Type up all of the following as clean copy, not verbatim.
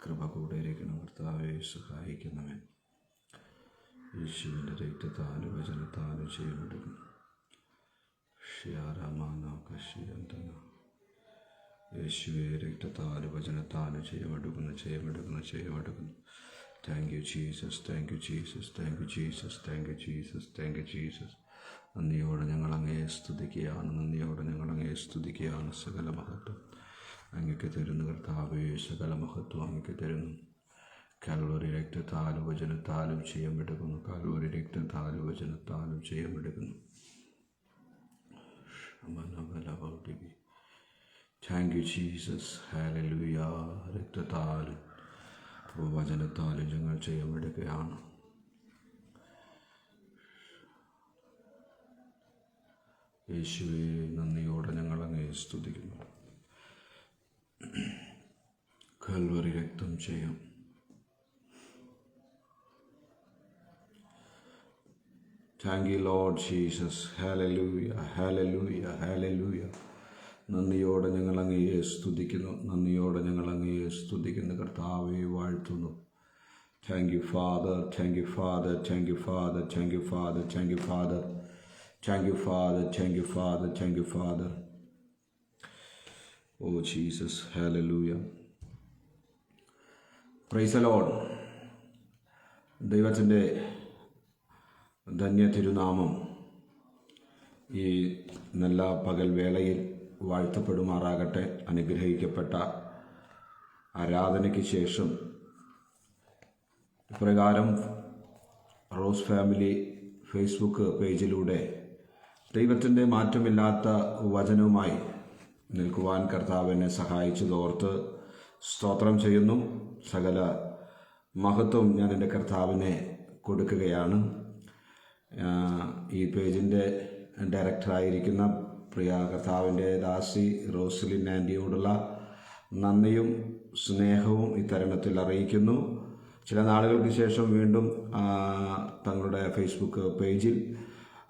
കൃപ കൂടെ ഇരിക്കണം. കർത്താവെ സഹായിക്കുന്നവൻ യേശുവിൻ്റെ രക്തത്താലും വചനത്താലും ചെയ്യപ്പെടുന്നു. യേശുവെ രക്തത്താലും വചനത്താലും ചെയ്യപ്പെടുന്നു. Thank you Jesus, thank you Jesus, thank you Jesus, thank you Jesus, thank you Jesus. നന്ദിയോടെ ഞങ്ങൾ അങ്ങയെ സ്തുതിക്കുകയാണ്. സകല മഹത്വം അങ്ങക്ക് തരുന്നു കർത്താവേ, സകല മഹത്വം അങ്ങക്ക് തരുന്നു. കാൽവറി രക്തത്താലും വചനത്താലും ചെയ്യപ്പെടുന്നു. Thank you Jesus. ഹല്ലേലൂയ. രക്തത്താലും വചനത്താലും ഞങ്ങൾ ചെയ്യപ്പെടുകയാണ്. യേശുവേ, നന്ദിയോടെ ഞങ്ങൾ അങ്ങയെ സ്തുതിക്കുന്നു. കൽവറി രക്തം ചെയ്യാം. Thank you Lord Jesus. Hallelujah, hallelujah, hallelujah. നന്ദിയോടെ ഞങ്ങൾ അങ്ങയെ സ്തുതിക്കുന്നു. കർത്താവെ വാഴ്ത്തുന്നു. Thank you father, thank you father, thank you father, thank you father, thank you father, thank you father, thank you father, thank you father. Oh Jesus, hallelujah. Praise the Lord. ദൈവത്തിൻ്റെ ധന്യ തിരുനാമം ഈ നല്ല പകൽ വേളയിൽ വാഴ്ത്തപ്പെടുമാറാകട്ടെ. അനുഗ്രഹിക്കപ്പെട്ട ആരാധനയ്ക്ക് ശേഷം ഇപ്രകാരം റോസ് ഫാമിലി ഫേസ്ബുക്ക് പേജിലൂടെ ദൈവത്തിൻ്റെ മാറ്റമില്ലാത്ത വചനവുമായി നിൽക്കുവാൻ കർത്താവ് എന്നെ സഹായിച്ചതോർത്ത് സ്തോത്രം ചെയ്യുന്നു. സകല മഹത്വം ഞാൻ എൻ്റെ കർത്താവിനെ കൊടുക്കുകയാണ്. ഈ പേജിൻ്റെ ഡയറക്ടറായിരിക്കുന്ന പ്രിയ കർത്താവിൻ്റെ ദാസി റോസ്ലിൻ ആൻറ്റിയോടുള്ള നന്ദിയും സ്നേഹവും ഈ തരുണത്തിൽ അറിയിക്കുന്നു. ചില നാളുകൾക്ക് ശേഷം വീണ്ടും തങ്ങളുടെ ഫേസ്ബുക്ക് പേജിൽ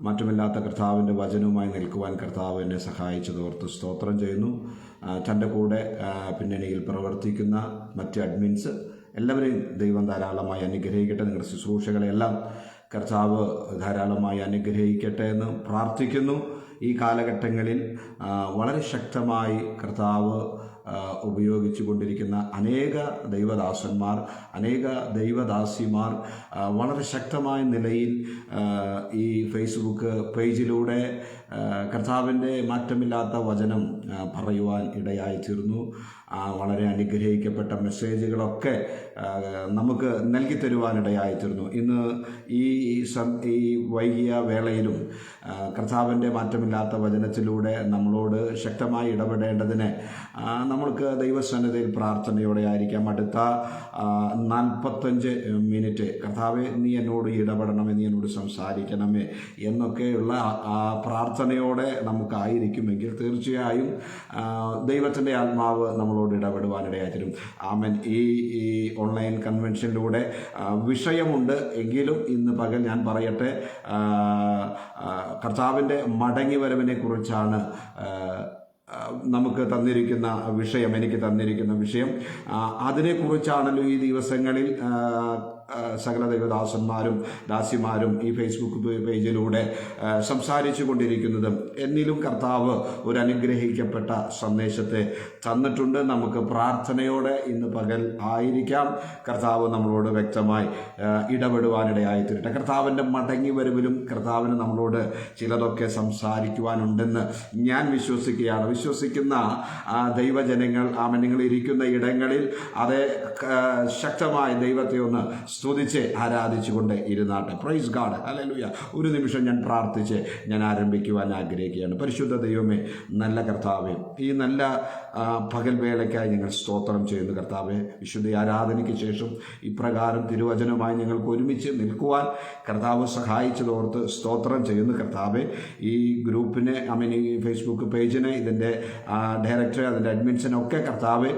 മാറ്റമില്ലാത്ത കർത്താവിൻ്റെ വചനവുമായി നിൽക്കുവാൻ കർത്താവ് എന്നെ സഹായിച്ചതോർത്ത് സ്തോത്രം ചെയ്യുന്നു. തൻ്റെ കൂടെ പിന്നണിയിൽ പ്രവർത്തിക്കുന്ന മറ്റ് അഡ്മിൻസ് എല്ലാവരെയും ദൈവം ധാരാളമായി അനുഗ്രഹിക്കട്ടെ. നിങ്ങളുടെ ശുശ്രൂഷകളെല്ലാം കർത്താവ് ധാരാളമായി അനുഗ്രഹിക്കട്ടെ എന്ന് പ്രാർത്ഥിക്കുന്നു. ഈ കാലഘട്ടങ്ങളിൽ വളരെ ശക്തമായി കർത്താവ് ഉപയോഗിച്ചു കൊണ്ടിരിക്കുന്ന അനേക ദൈവദാസന്മാർ, അനേക ദൈവദാസിമാർ വളരെ ശക്തമായ നിലയിൽ ഈ ഫേസ്ബുക്ക് പേജിലൂടെ കർത്താവിൻ്റെ മാറ്റമില്ലാത്ത വചനം പറയുവാൻ ഇടയായിത്തീർന്നു. വളരെ അനുഗ്രഹിക്കപ്പെട്ട മെസ്സേജുകളൊക്കെ നമുക്ക് നൽകി തരുവാനിടയായിത്തീർന്നു. ഇന്ന് ഈ വൈകിയ വേളയിലും കർത്താവിൻ്റെ മാറ്റമില്ലാത്ത വചനത്തിലൂടെ നമ്മളോട് ശക്തമായി ഇടപെടേണ്ടതിന് നമ്മൾക്ക് ദൈവസന്നിധിയിൽ പ്രാർത്ഥനയോടെ ആയിരിക്കാം. അടുത്ത 45 മിനിറ്റ് കർത്താവെ നീ എന്നോട് ഇടപെടണമേ, നീ എന്നോട് സംസാരിക്കണമേ എന്നൊക്കെയുള്ള പ്രാർത്ഥനയോടെ നമുക്കായിരിക്കുമെങ്കിൽ തീർച്ചയായും ദൈവത്തിൻ്റെ ആത്മാവ് നമ്മളോട് ഇടപെടുവാനിടയായിത്തീരും. ആമേൻ. ഈ ഓൺലൈൻ കൺവെൻഷനിലൂടെ വിഷയമുണ്ട് എങ്കിലും ഇന്ന് പകൽ ഞാൻ പറയട്ടെ, കർത്താവിൻ്റെ മടങ്ങി വരവിനെ കുറിച്ചാണ് നമുക്ക് തന്നിരിക്കുന്ന വിഷയം, എനിക്ക് തന്നിരിക്കുന്ന വിഷയം. അതിനെക്കുറിച്ചാണല്ലോ ഈ ദിവസങ്ങളിൽ സകല ദൈവദാസന്മാരും ദാസിമാരും ഈ ഫേസ്ബുക്ക് പേജിലൂടെ സംസാരിച്ചു കൊണ്ടിരിക്കുന്നതും. എന്നിലും കർത്താവ് ഒരു അനുഗ്രഹിക്കപ്പെട്ട സന്ദേശത്തെ തന്നിട്ടുണ്ട്. നമുക്ക് പ്രാർത്ഥനയോടെ ഇന്ന് പകൽ ആയിരിക്കാം. കർത്താവ് നമ്മളോട് വ്യക്തമായി ഇടപെടുവാനിടയായിത്തീരട്ടെ. കർത്താവിൻ്റെ മടങ്ങി വരവിലും കർത്താവിന് നമ്മളോട് ചിലതൊക്കെ സംസാരിക്കുവാനുണ്ടെന്ന് ഞാൻ വിശ്വസിക്കുകയാണ്. വിശ്വസിക്കുന്ന ദൈവജനങ്ങൾ നിങ്ങൾ ഇരിക്കുന്ന ഇടങ്ങളിൽ അതേ ശക്തമായി ദൈവത്തെ ഒന്ന് സ്തുതിച്ച് ആരാധിച്ചുകൊണ്ട് ഇരുന്നാട്ടെ. Praise God, hallelujah. ഒരു നിമിഷം ഞാൻ പ്രാർത്ഥിച്ച് ഞാൻ ആരംഭിക്കുവാൻ ആഗ്രഹിക്കുകയാണ്. പരിശുദ്ധ ദൈവമേ, നല്ല കർത്താവേ, ഈ നല്ല പകൽ വേളയ്ക്കായി ഞങ്ങൾ സ്തോത്രം ചെയ്യുന്നു. കർത്താവേ, വിശുദ്ധ ആരാധനയ്ക്ക് ശേഷം ഇപ്രകാരം തിരുവചനമായി ഞങ്ങൾക്ക് ഒരുമിച്ച് നിൽക്കുവാൻ കർത്താവ് സഹായിച്ചതോർത്ത് സ്തോത്രം ചെയ്യുന്നു. കർത്താവേ, ഈ ഗ്രൂപ്പിനെ ഈ ഫേസ്ബുക്ക് പേജിനെ, ഇതിൻ്റെ ഡയറക്ടറെ, അതിൻ്റെ അഡ്മിൻസിനൊക്കെ കർത്താവെ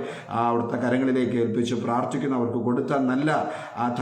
അവിടുത്തെ കരങ്ങളിലേക്ക് ഏൽപ്പിച്ച് പ്രാർത്ഥിക്കുന്നു. അവർക്ക് കൊടുത്ത നല്ല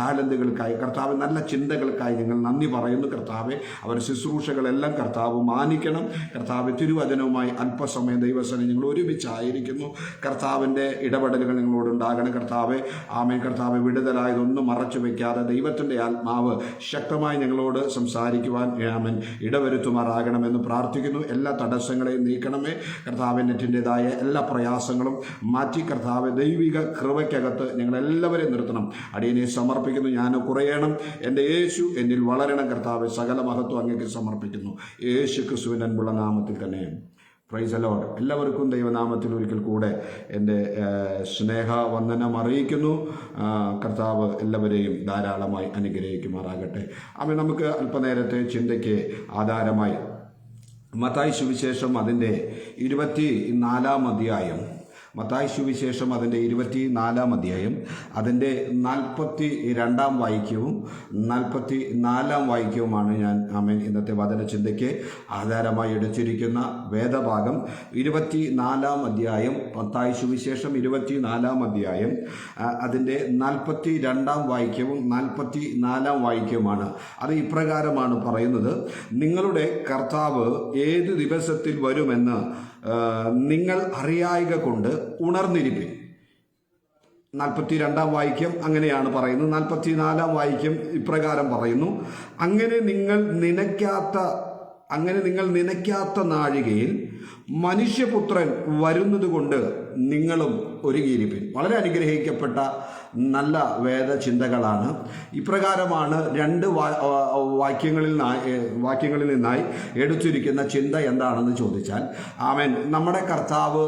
ടാലന്റുകൾക്കായി, കർത്താവ് നല്ല ചിന്തകൾക്കായി ഞങ്ങൾ നന്ദി പറയുന്നു. കർത്താവെ, അവരുടെ ശുശ്രൂഷകളെല്ലാം കർത്താവ് മാനിക്കണം. കർത്താവ്, തിരുവചനവുമായി അല്പസമയം ദൈവസേന ഞങ്ങൾ ഒരുമിച്ചായിരിക്കുന്നു. കർത്താവിൻ്റെ ഇടപെടലുകൾ നിങ്ങളോടുണ്ടാകണം. കർത്താവെ, ആമേൻ. കർത്താവ്, വിടുതലായതൊന്നും മറച്ചു വയ്ക്കാതെ ദൈവത്തിൻ്റെ ആത്മാവ് ശക്തമായി ഞങ്ങളോട് സംസാരിക്കുവാൻ ആമേൻ ഇടവരുത്തുമാറാകണമെന്ന് പ്രാർത്ഥിക്കുന്നു. എല്ലാ തടസ്സങ്ങളെയും നീക്കണമേ. കർത്താവ്, നെറ്റിൻ്റെതായ എല്ലാ പ്രയാസങ്ങളും മാറ്റി കർത്താവ് ദൈവിക കൃപയ്ക്കകത്ത് ഞങ്ങളെല്ലാവരെയും നിർത്തണം. അടിയനെ സമർപ്പിക്കുന്നു. ഞാൻ കുറയണം, എൻ്റെ യേശു എന്നിൽ വളരണം. കർത്താവ്, സകല മഹത്വം അങ്ങേക്ക് സമർപ്പിക്കുന്നു, യേശു ക്രിസ്തുവിൻ്റെ അൻപുള്ള നാമത്തിൽ തന്നെ. Price the Lord. എല്ലാവർക്കും ദൈവനാമത്തിൽ ഒരിക്കൽ കൂടെ എൻ്റെ സ്നേഹവന്ദനം അറിയിക്കുന്നു. കർത്താവ് എല്ലാവരെയും ധാരാളമായി അനുഗ്രഹിക്കുമാറാകട്ടെ. ആമേൻ. നമുക്ക് അല്പനേരത്തെ ചിന്തയ്ക്ക് ആധാരമായി മത്തായി സുവിശേഷം അതിൻ്റെ 24-ാം അധ്യായം, മത്തായി സുവിശേഷം അതിൻ്റെ 24-ാം അധ്യായം, അതിൻ്റെ 42-ാം വാക്യവും 44-ാം വാക്യവുമാണ് ഞാൻ ആമേൻ ഇന്നത്തെ വചനചിന്തയ്ക്ക് ആധാരമായി എടുത്തിരിക്കുന്ന വേദഭാഗം. 24-ാം അധ്യായം, മത്തായി സുവിശേഷം 24-ാം അധ്യായം, അതിൻ്റെ 42-ാം വാക്യവും 44-ാം വാക്യവുമാണ്. അത് ഇപ്രകാരമാണ് പറയുന്നത്: നിങ്ങളുടെ കർത്താവ് ഏത് ദിവസത്തിൽ വരുമെന്ന് നിങ്ങൾ അറിയായിക കൊണ്ട് ഉണർന്നിരിപ്പിൻ. 42-ാം വാക്യം അങ്ങനെയാണ് പറയുന്നത്. 44-ാം വാക്യം ഇപ്രകാരം പറയുന്നു: അങ്ങനെ നിങ്ങൾ നനയ്ക്കാത്ത നാഴികയിൽ മനുഷ്യപുത്രൻ വരുന്നത് കൊണ്ട് നിങ്ങളും ഒരുങ്ങിയിരിപ്പിൻ. വളരെ അനുഗ്രഹിക്കപ്പെട്ട നല്ല വേദചിന്തകളാണ്. ഇപ്രകാരമാണ് രണ്ട് വാക്യങ്ങളിൽ നിന്നായി എടുത്തിരിക്കുന്ന ചിന്ത എന്താണെന്ന് ചോദിച്ചാൽ, ആമേൻ, നമ്മുടെ കർത്താവ്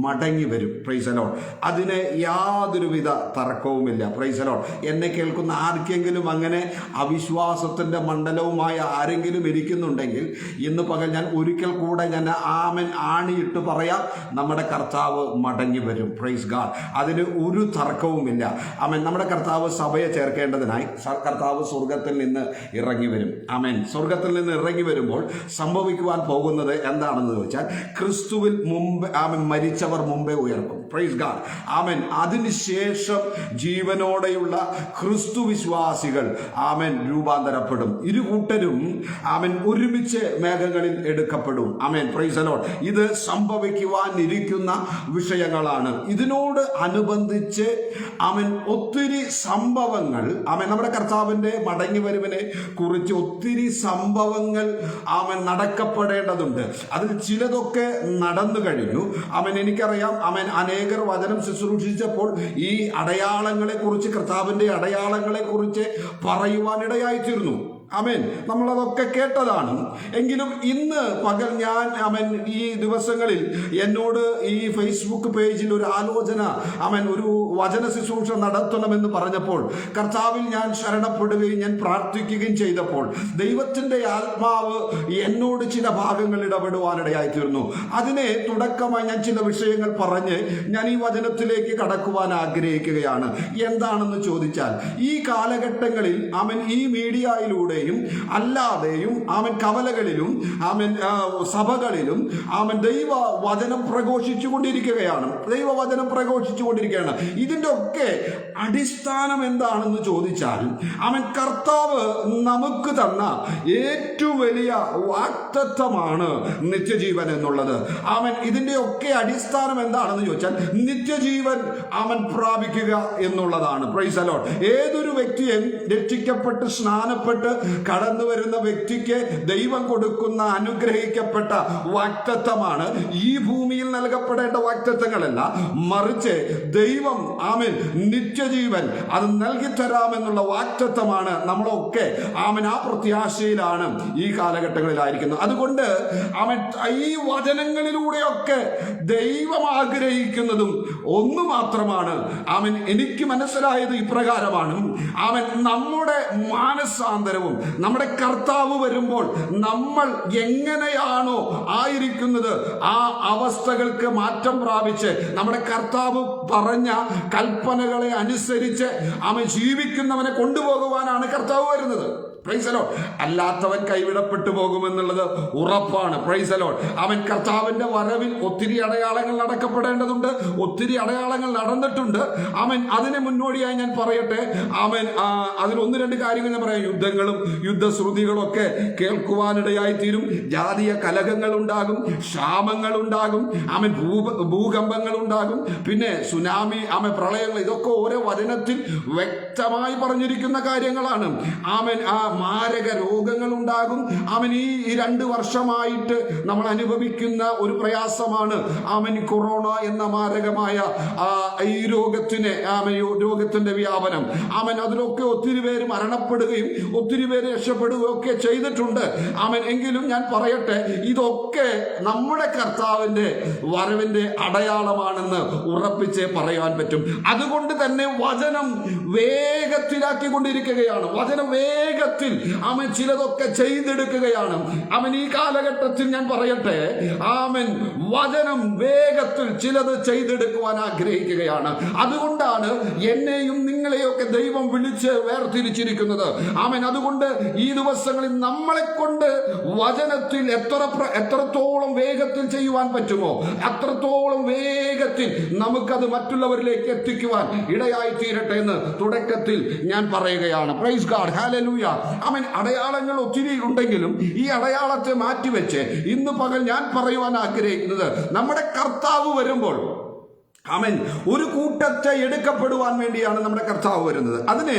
മടങ്ങി വരും. Price the Lord. അതിന് യാതൊരുവിധ തർക്കവുമില്ല. Praise the Lord. എന്നെ കേൾക്കുന്ന ആർക്കെങ്കിലും അങ്ങനെ അവിശ്വാസത്തിൻ്റെ മണ്ഡലവുമായ ആരെങ്കിലും ഇരിക്കുന്നുണ്ടെങ്കിൽ ഇന്ന് പകൽ ഞാൻ ഒരിക്കൽ കൂടെ ഞാൻ ആമേൻ ആണിയിട്ട് പറയാം, നമ്മുടെ കർത്താവ് മടങ്ങി വരും. Praise God. അതിന് ഒരു തർക്കവുമില്ല. ആമേൻ. നമ്മുടെ കർത്താവ് സഭയെ ചേർക്കേണ്ടതിനായി കർത്താവ് സ്വർഗത്തിൽ നിന്ന് ഇറങ്ങി വരും. ആമേൻ. സ്വർഗത്തിൽ നിന്ന് ഇറങ്ങി വരുമ്പോൾ സംഭവിക്കുവാൻ പോകുന്നത് എന്താണെന്ന് ചോദിച്ചാൽ, ക്രിസ്തുവിൽ മുമ്പ് ആമേൻ മരിച്ചവർ മുമ്പേ ഉയർക്കും. Praise God. ആമേൻ. അതിനുശേഷം ജീവനോടെയുള്ള ക്രിസ്തു വിശ്വാസികൾ ആമേൻ രൂപാന്തരപ്പെടും. ഇരുകൂട്ടരും ആമേൻ ഒരുമിച്ച് മേഘങ്ങളിൽ എടുക്കപ്പെടും. ആമേൻ. Praise the Lord. ഇത് സംഭവിക്കുവാനിരിക്കുന്ന വിഷയങ്ങളാണ്. ഇതിനോട് അനുബന്ധിച്ച് ആമേൻ ഒത്തിരി സംഭവങ്ങൾ, ആമേൻ, നമ്മുടെ കർത്താവിൻ്റെ മടങ്ങി വരവിനെ കുറിച്ച് ഒത്തിരി സംഭവങ്ങൾ ആമേൻ നടക്കപ്പെടേണ്ടതുണ്ട്. അതിൽ ചിലതൊക്കെ നടന്നു കഴിഞ്ഞു. ആമേൻ. എനിക്കറിയാം, ആമേൻ, അനേകർ വചനം ശുശ്രൂഷിച്ചപ്പോൾ ഈ അടയാളങ്ങളെ കുറിച്ച്, കർത്താവിൻ്റെ അടയാളങ്ങളെ കുറിച്ച് പറയുവാനിടയായിത്തീർന്നു. ആമേൻ. നമ്മളതൊക്കെ കേട്ടതാണ്. എങ്കിലും ഇന്ന് പകൽ ഞാൻ ആമേൻ ഈ ദിവസങ്ങളിൽ എന്നോട് ഈ ഫേസ്ബുക്ക് പേജിൽ ഒരു ആലോചന, ആമേൻ, ഒരു വചന ശുശ്രൂഷ നടത്തണമെന്ന് പറഞ്ഞപ്പോൾ കർത്താവിൽ ഞാൻ ശരണപ്പെടുകയും ഞാൻ പ്രാർത്ഥിക്കുകയും ചെയ്തപ്പോൾ ദൈവത്തിൻ്റെ ആത്മാവ് എന്നോട് ചില ഭാഗങ്ങൾ ഇടപെടുവാനിടയായിത്തീർന്നു. അതിനെ തുടക്കമായി ഞാൻ ചില വിഷയങ്ങൾ പറഞ്ഞ് ഞാൻ ഈ വചനത്തിലേക്ക് കടക്കുവാൻ ആഗ്രഹിക്കുകയാണ്. എന്താണെന്ന് ചോദിച്ചാൽ, ഈ കാലഘട്ടങ്ങളിൽ ആമേൻ ഈ മീഡിയയിലൂടെ അല്ലാതെയും ആമൻ കവലകളിലും ആമൻ സഭകളിലും ആമൻ ദൈവവചനം പ്രഘോഷിച്ചുകൊണ്ടിരിക്കുകയാണ്. ഇതിൻ്റെ ഒക്കെ അടിസ്ഥാനം എന്താണെന്ന് ചോദിച്ചാൽ, ആമൻ കർത്താവ് നമുക്ക് തന്ന ഏറ്റവും വലിയ വാഗ്ദത്തമാണ് നിത്യജീവൻ എന്നുള്ളത്. ആമൻ. ഇതിൻ്റെ ഒക്കെ അടിസ്ഥാനം എന്താണെന്ന് ചോദിച്ചാൽ, നിത്യജീവൻ ആമൻ പ്രാപിക്കുക എന്നുള്ളതാണ്. Price the Lord. ഏതൊരു വ്യക്തിയും രക്ഷിക്കപ്പെട്ട് സ്നാനപ്പെട്ട് കടന്നു വരുന്ന വ്യക്തിക്ക് ദൈവം കൊടുക്കുന്ന അനുഗ്രഹിക്കപ്പെട്ട വാഗ്ദത്തമാണ്. ഈ ഭൂമിയിൽ നൽകപ്പെടേണ്ട വാഗ്ദത്തങ്ങളല്ല, മറിച്ച് ദൈവം ആമേൻ നിത്യജീവൻ അത് നൽകിത്തരാമെന്നുള്ള വാഗ്ദത്തമാണ്. നമ്മളൊക്കെ ആമേൻ ആ പ്രത്യാശയിലാണ് ഈ കാലഘട്ടങ്ങളിലായിരിക്കുന്നത്. അതുകൊണ്ട് ആമേൻ ഈ വചനങ്ങളിലൂടെയൊക്കെ ദൈവം ആഗ്രഹിക്കുന്നതും ഒന്നു മാത്രമാണ്. ആമേൻ. എനിക്ക് മനസ്സിലായത് ഇപ്രകാരമാണ്. ആമേൻ. നമ്മുടെ മാനസാന്തരവും നമ്മുടെ കർത്താവ് വരുമ്പോൾ നമ്മൾ എങ്ങനെയാണോ ആയിരിക്കുന്നത് ആ അവസ്ഥകൾക്ക് മാറ്റം പ്രാപിച്ച് നമ്മുടെ കർത്താവ് പറഞ്ഞ കൽപ്പനകളെ അനുസരിച്ച് അവൻ ജീവിക്കുന്നവനെ കൊണ്ടുപോകുവാനാണ് കർത്താവ് വരുന്നത്. Praise the Lord. അല്ലാത്തവൻ കൈവിടപ്പെട്ടു പോകുമെന്നുള്ളത് ഉറപ്പാണ്. Praise the Lord. അവൻ കർത്താവിന്റെ വരവിൽ ഒത്തിരി അടയാളങ്ങൾ നടക്കപ്പെടേണ്ടതുണ്ട്, ഒത്തിരി അടയാളങ്ങൾ നടന്നിട്ടുണ്ട്. അവൻ അതിനെ മുന്നോടിയായി ഞാൻ പറയട്ടെ, അവൻ അതിൽ ഒന്ന് രണ്ട് കാര്യങ്ങൾ ഞാൻ പറയാം. യുദ്ധങ്ങളും യുദ്ധശ്രുതികളും ഒക്കെ കേൾക്കുവാനിടയായി തീരും. ജാതീയ കലഹങ്ങൾ ഉണ്ടാകും, ക്ഷാമങ്ങൾ ഉണ്ടാകും, അവൻ ഭൂകമ്പങ്ങൾ ഉണ്ടാകും, പിന്നെ സുനാമി, പ്രളയങ്ങൾ. ഇതൊക്കെ ഓരോ വചനത്തിൽ വ്യക്തമായി പറഞ്ഞിരിക്കുന്ന കാര്യങ്ങളാണ്. അവൻ മാരക രോഗങ്ങൾ ഉണ്ടാകും. അവൻ ഈ 2 വർഷമായിട്ട് നമ്മൾ അനുഭവിക്കുന്ന ഒരു പ്രയാസമാണ് അവൻ കൊറോണ എന്ന മാരകമായ ഈ രോഗത്തിന്റെ വ്യാപനം. അതിലൊക്കെ ഒത്തിരി പേര് മരണപ്പെടുകയും ഒത്തിരി പേര് രക്ഷപ്പെടുകയും ഒക്കെ ചെയ്തിട്ടുണ്ട്. എങ്കിലും ഞാൻ പറയട്ടെ, ഇതൊക്കെ നമ്മുടെ കർത്താവിന്റെ വരവിന്റെ അടയാളമാണെന്ന് ഉറപ്പിച്ചേ പറയാൻ പറ്റും. അതുകൊണ്ട് തന്നെ വചനം വേഗത്തിലാക്കിക്കൊണ്ടിരിക്കുകയാണ്. വചനം വേഗത്തിൽ ചിലതൊക്കെ ചെയ്തെടുക്കുകയാണ്. ഈ കാലഘട്ടത്തിൽ ഞാൻ പറയട്ടെ, വചനം വേഗത്തിൽ ചിലത് ചെയ്തെടുക്കുവാൻ ആഗ്രഹിക്കുകയാണ്. അതുകൊണ്ടാണ് എന്നെയും നിങ്ങളെയൊക്കെ ദൈവം വിളിച്ച് വേർതിരിച്ചിരിക്കുന്നത്. അതുകൊണ്ട് ഈ ദിവസങ്ങളിൽ നമ്മളെ കൊണ്ട് വചനത്തിൽ എത്രത്തോളം വേഗത്തിൽ ചെയ്യുവാൻ പറ്റുമോ അത്രത്തോളം വേഗത്തിൽ നമുക്കത് മറ്റുള്ളവരിലേക്ക് എത്തിക്കുവാൻ ഇടയായി തീരട്ടെ എന്ന് തുടക്കത്തിൽ ഞാൻ പറയുകയാണ്. Price God, hallelujah. അടയാളങ്ങൾ ഒത്തിരി ഉണ്ടെങ്കിലും ഈ അടയാളത്തെ മാറ്റിവെച്ച് ഇന്ന് പകൽ ഞാൻ പറയുവാൻ ആഗ്രഹിക്കുന്നത്, നമ്മുടെ കർത്താവ് വരുമ്പോൾ ഒരു കൂട്ടത്തെ എടുക്കപ്പെടുവാൻ വേണ്ടിയാണ് നമ്മുടെ കർത്താവ് വരുന്നത്. അതിന്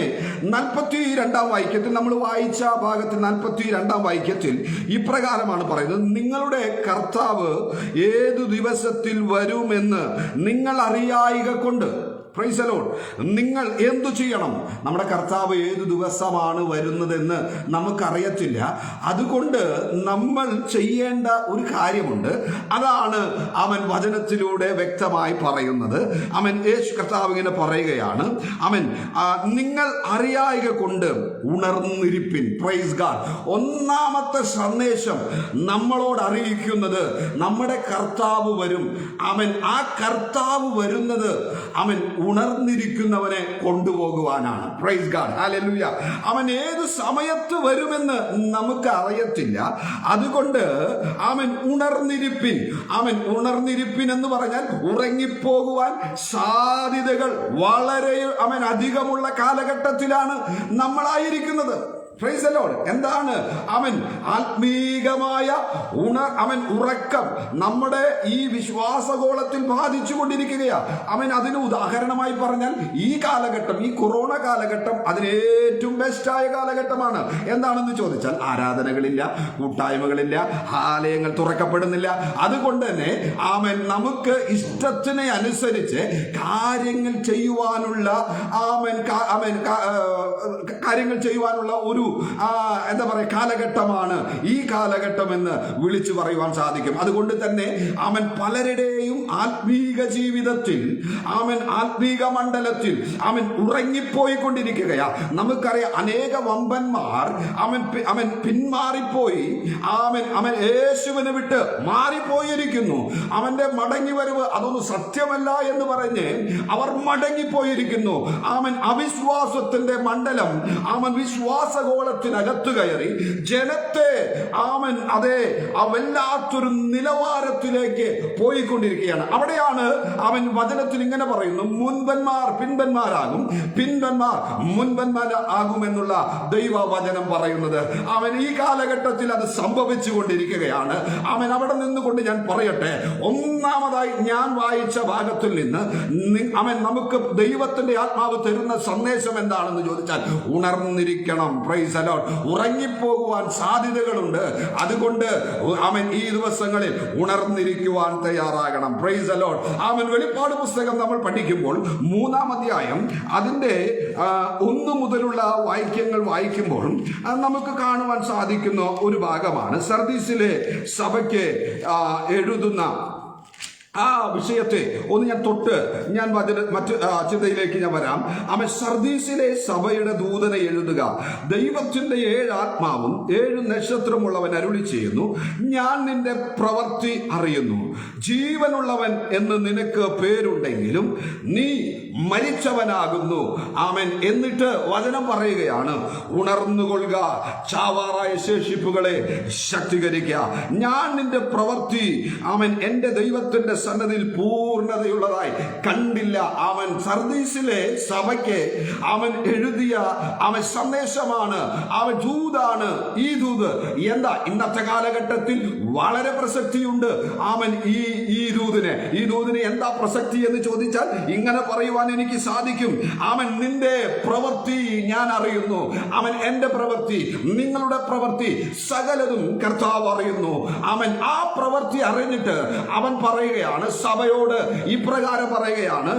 42-ാം വാക്യത്തിൽ, നമ്മൾ വായിച്ച ഭാഗത്തിൽ 42-ാം വാക്യത്തിൽ ഇപ്രകാരമാണ് പറയുന്നത്: നിങ്ങളുടെ കർത്താവ് ഏതു ദിവസത്തിൽ വരുമെന്ന് നിങ്ങൾ അറിയായിക കൊണ്ട്. Price the Lord. നിങ്ങൾ എന്തു ചെയ്യണം? നമ്മുടെ കർത്താവ് ഏതു ദിവസമാണ് വരുന്നതെന്ന് നമുക്കറിയത്തില്ല. അതുകൊണ്ട് നമ്മൾ ചെയ്യേണ്ട ഒരു കാര്യമുണ്ട്. അതാണ് വചനത്തിലൂടെ വ്യക്തമായി പറയുന്നത്. യേശു കർത്താവ് ഇങ്ങനെ പറയുകയാണ്, നിങ്ങൾ അറിയായിക കൊണ്ട് ഉണർന്നിരിപ്പിൻ. Praise God. ഒന്നാമത്തെ സന്ദേശം നമ്മളോട് അറിയിക്കുന്നത് നമ്മുടെ കർത്താവ് വരും. ആ കർത്താവ് വരുന്നത് ഉണർന്നിരിക്കുന്നവനെ കൊണ്ടുപോകുവാനാണ്. Praise God, hallelujah. ഏത് സമയത്ത് വരുമെന്ന് നമുക്ക് അറിയത്തില്ല. അതുകൊണ്ട് ഉണർന്നിരിപ്പിൻ. ഉണർന്നിരിപ്പിൻ എന്ന് പറഞ്ഞാൽ ഉറങ്ങിപ്പോകുവാൻ സാധ്യതകൾ വളരെ അധികമുള്ള കാലഘട്ടത്തിലാണ് നമ്മളായിരിക്കുന്നത്. Price the Lord. എന്താണ് ആത്മീകമായ ഉറക്കം നമ്മുടെ ഈ വിശ്വാസഗോളത്തിൽ ബാധിച്ചു കൊണ്ടിരിക്കുകയാണ്. അതിന് ഉദാഹരണമായി പറഞ്ഞാൽ ഈ കാലഘട്ടം, ഈ കൊറോണ കാലഘട്ടം അതിന് ഏറ്റവും ബെസ്റ്റായ കാലഘട്ടമാണ്. എന്താണെന്ന് ചോദിച്ചാൽ, ആരാധനകളില്ല, കൂട്ടായ്മകളില്ല, ആലയങ്ങൾ തുറക്കപ്പെടുന്നില്ല. അതുകൊണ്ട് തന്നെ നമുക്ക് ഇഷ്ടത്തിനെ അനുസരിച്ച് കാര്യങ്ങൾ ചെയ്യുവാനുള്ള ഒരു എന്താ പറയുക കാലഘട്ടമാണ് ഈ കാലഘട്ടം എന്ന് വിളിച്ചു പറയുവാൻ സാധിക്കും. അതുകൊണ്ട് തന്നെ പലരുടെയും ആത്മീക ജീവിതത്തിൽ ആത്മീക മണ്ഡലത്തിൽ ഉറങ്ങിപ്പോയിക്കൊണ്ടിരിക്കുകയാ. നമുക്കറിയാം, അനേക വമ്പന്മാർ പിന്മാറിപ്പോയി. യേശുവിനെ വിട്ട് മാറിപ്പോയിരിക്കുന്നു. അവന്റെ മടങ്ങി വരവ് അതൊന്നും സത്യമല്ല എന്ന് പറഞ്ഞ് അവർ മടങ്ങിപ്പോയിരിക്കുന്നു. അവിശ്വാസത്തിന്റെ മണ്ഡലം വിശ്വാസഗോളത്തിനകത്ത് കയറി ജനത്തെ വല്ലാത്തൊരു നിലവാരത്തിലേക്ക് പോയിക്കൊണ്ടിരിക്കുകയാണ്. അവിടെയാണ് വചനത്തിൽ ഇങ്ങനെ പറയുന്നു: മുൻപന്മാർ പിൻപന്മാരാകും, പിൻപന്മാർ മുൻപന്മാരാകുമെന്നുള്ള ദൈവവചനം പറയുന്നത്. ഈ കാലഘട്ടത്തിൽ അത് സംഭവിച്ചു കൊണ്ടിരിക്കുകയാണ്. അവിടെ നിന്നുകൊണ്ട് ഞാൻ പറയട്ടെ, ഒന്നാമതായി ഞാൻ വായിച്ച ഭാഗത്തിൽ നിന്ന് നമുക്ക് ദൈവത്തിന്റെ ആത്മാവ് തരുന്ന സന്ദേശം എന്താണെന്ന് ചോദിച്ചാൽ, ഉണർന്നിരിക്കണം. Praise the Lord. ഉറങ്ങിപ്പോകുവാൻ സാധ്യതകളുണ്ട്. അതുകൊണ്ട് ഈ ദിവസങ്ങളിൽ ഉണർന്നിരിക്കുവാൻ തയ്യാറാകണം. Praise the Lord. വെളിപ്പാട് പുസ്തകം നമ്മൾ പഠിക്കുമ്പോൾ 3-ാം അധ്യായം അതിന്റെ 1 മുതലുള്ള വാക്യങ്ങൾ വായിക്കുമ്പോൾ നമുക്ക് കാണുവാൻ സാധിക്കുന്ന ഒരു ഭാഗമാണ് സർദീസിലെ സഭയ്ക്ക് എഴുതുന്ന ആ വിഷയത്തെ ഒന്ന് ഞാൻ മറ്റു ചിന്തയിലേക്ക് ഞാൻ വരാം. സർദീസിലെ സഭയുടെ ദൂതനെ എഴുതുക: ദൈവത്തിന്റെ 7 ആത്മാവും 7 നക്ഷത്രമുള്ളവൻ അരുളി ചെയ്യുന്നു, ഞാൻ നിന്റെ പ്രവൃത്തി അറിയുന്നു. ജീവനുള്ളവൻ എന്ന് നിനക്ക് പേരുണ്ടെങ്കിലും നീ മരിച്ചവനാകുന്നു. ആമേൻ. എന്നിട്ട് വചനം പറയുകയാണ്, ഉണർന്നുകൊള്ളുക, ചാവാറായ ശേഷിപ്പുകളെ ശക്തീകരിക്കുക. ഞാൻ നിന്റെ പ്രവൃത്തി ആമേൻ എന്റെ ദൈവത്തിന്റെ സന്നദ്ധിയിൽ പൂർണ്ണതയുള്ളതായി കണ്ടില്ല. അവൻ സർദീസിലെ സഭയ്ക്ക് അവൻ എഴുതിയ അവൻ സന്ദേശമാണ്, അവൻ ദൂതാണ്. ഈ ദൂത് എന്താ? ഇന്നത്തെ കാലഘട്ടത്തിൽ വളരെ പ്രസക്തിയുണ്ട്. അവൻ ഈ ദൂതിന് എന്താ പ്രസക്തി എന്ന് ചോദിച്ചാൽ ഇങ്ങനെ പറയുവാൻ എനിക്ക് സാധിക്കും. അവൻ നിന്റെ പ്രവൃത്തി ഞാൻ അറിയുന്നു. അവൻ എന്റെ പ്രവൃത്തി, നിങ്ങളുടെ പ്രവൃത്തി സകലതും കർത്താവ് അറിയുന്നു. അവൻ ആ പ്രവൃത്തി അറിഞ്ഞിട്ട് അവൻ പറയുകയാണ്, സഭയോട് ഇപ്രകാരം പറയുകയാണ്,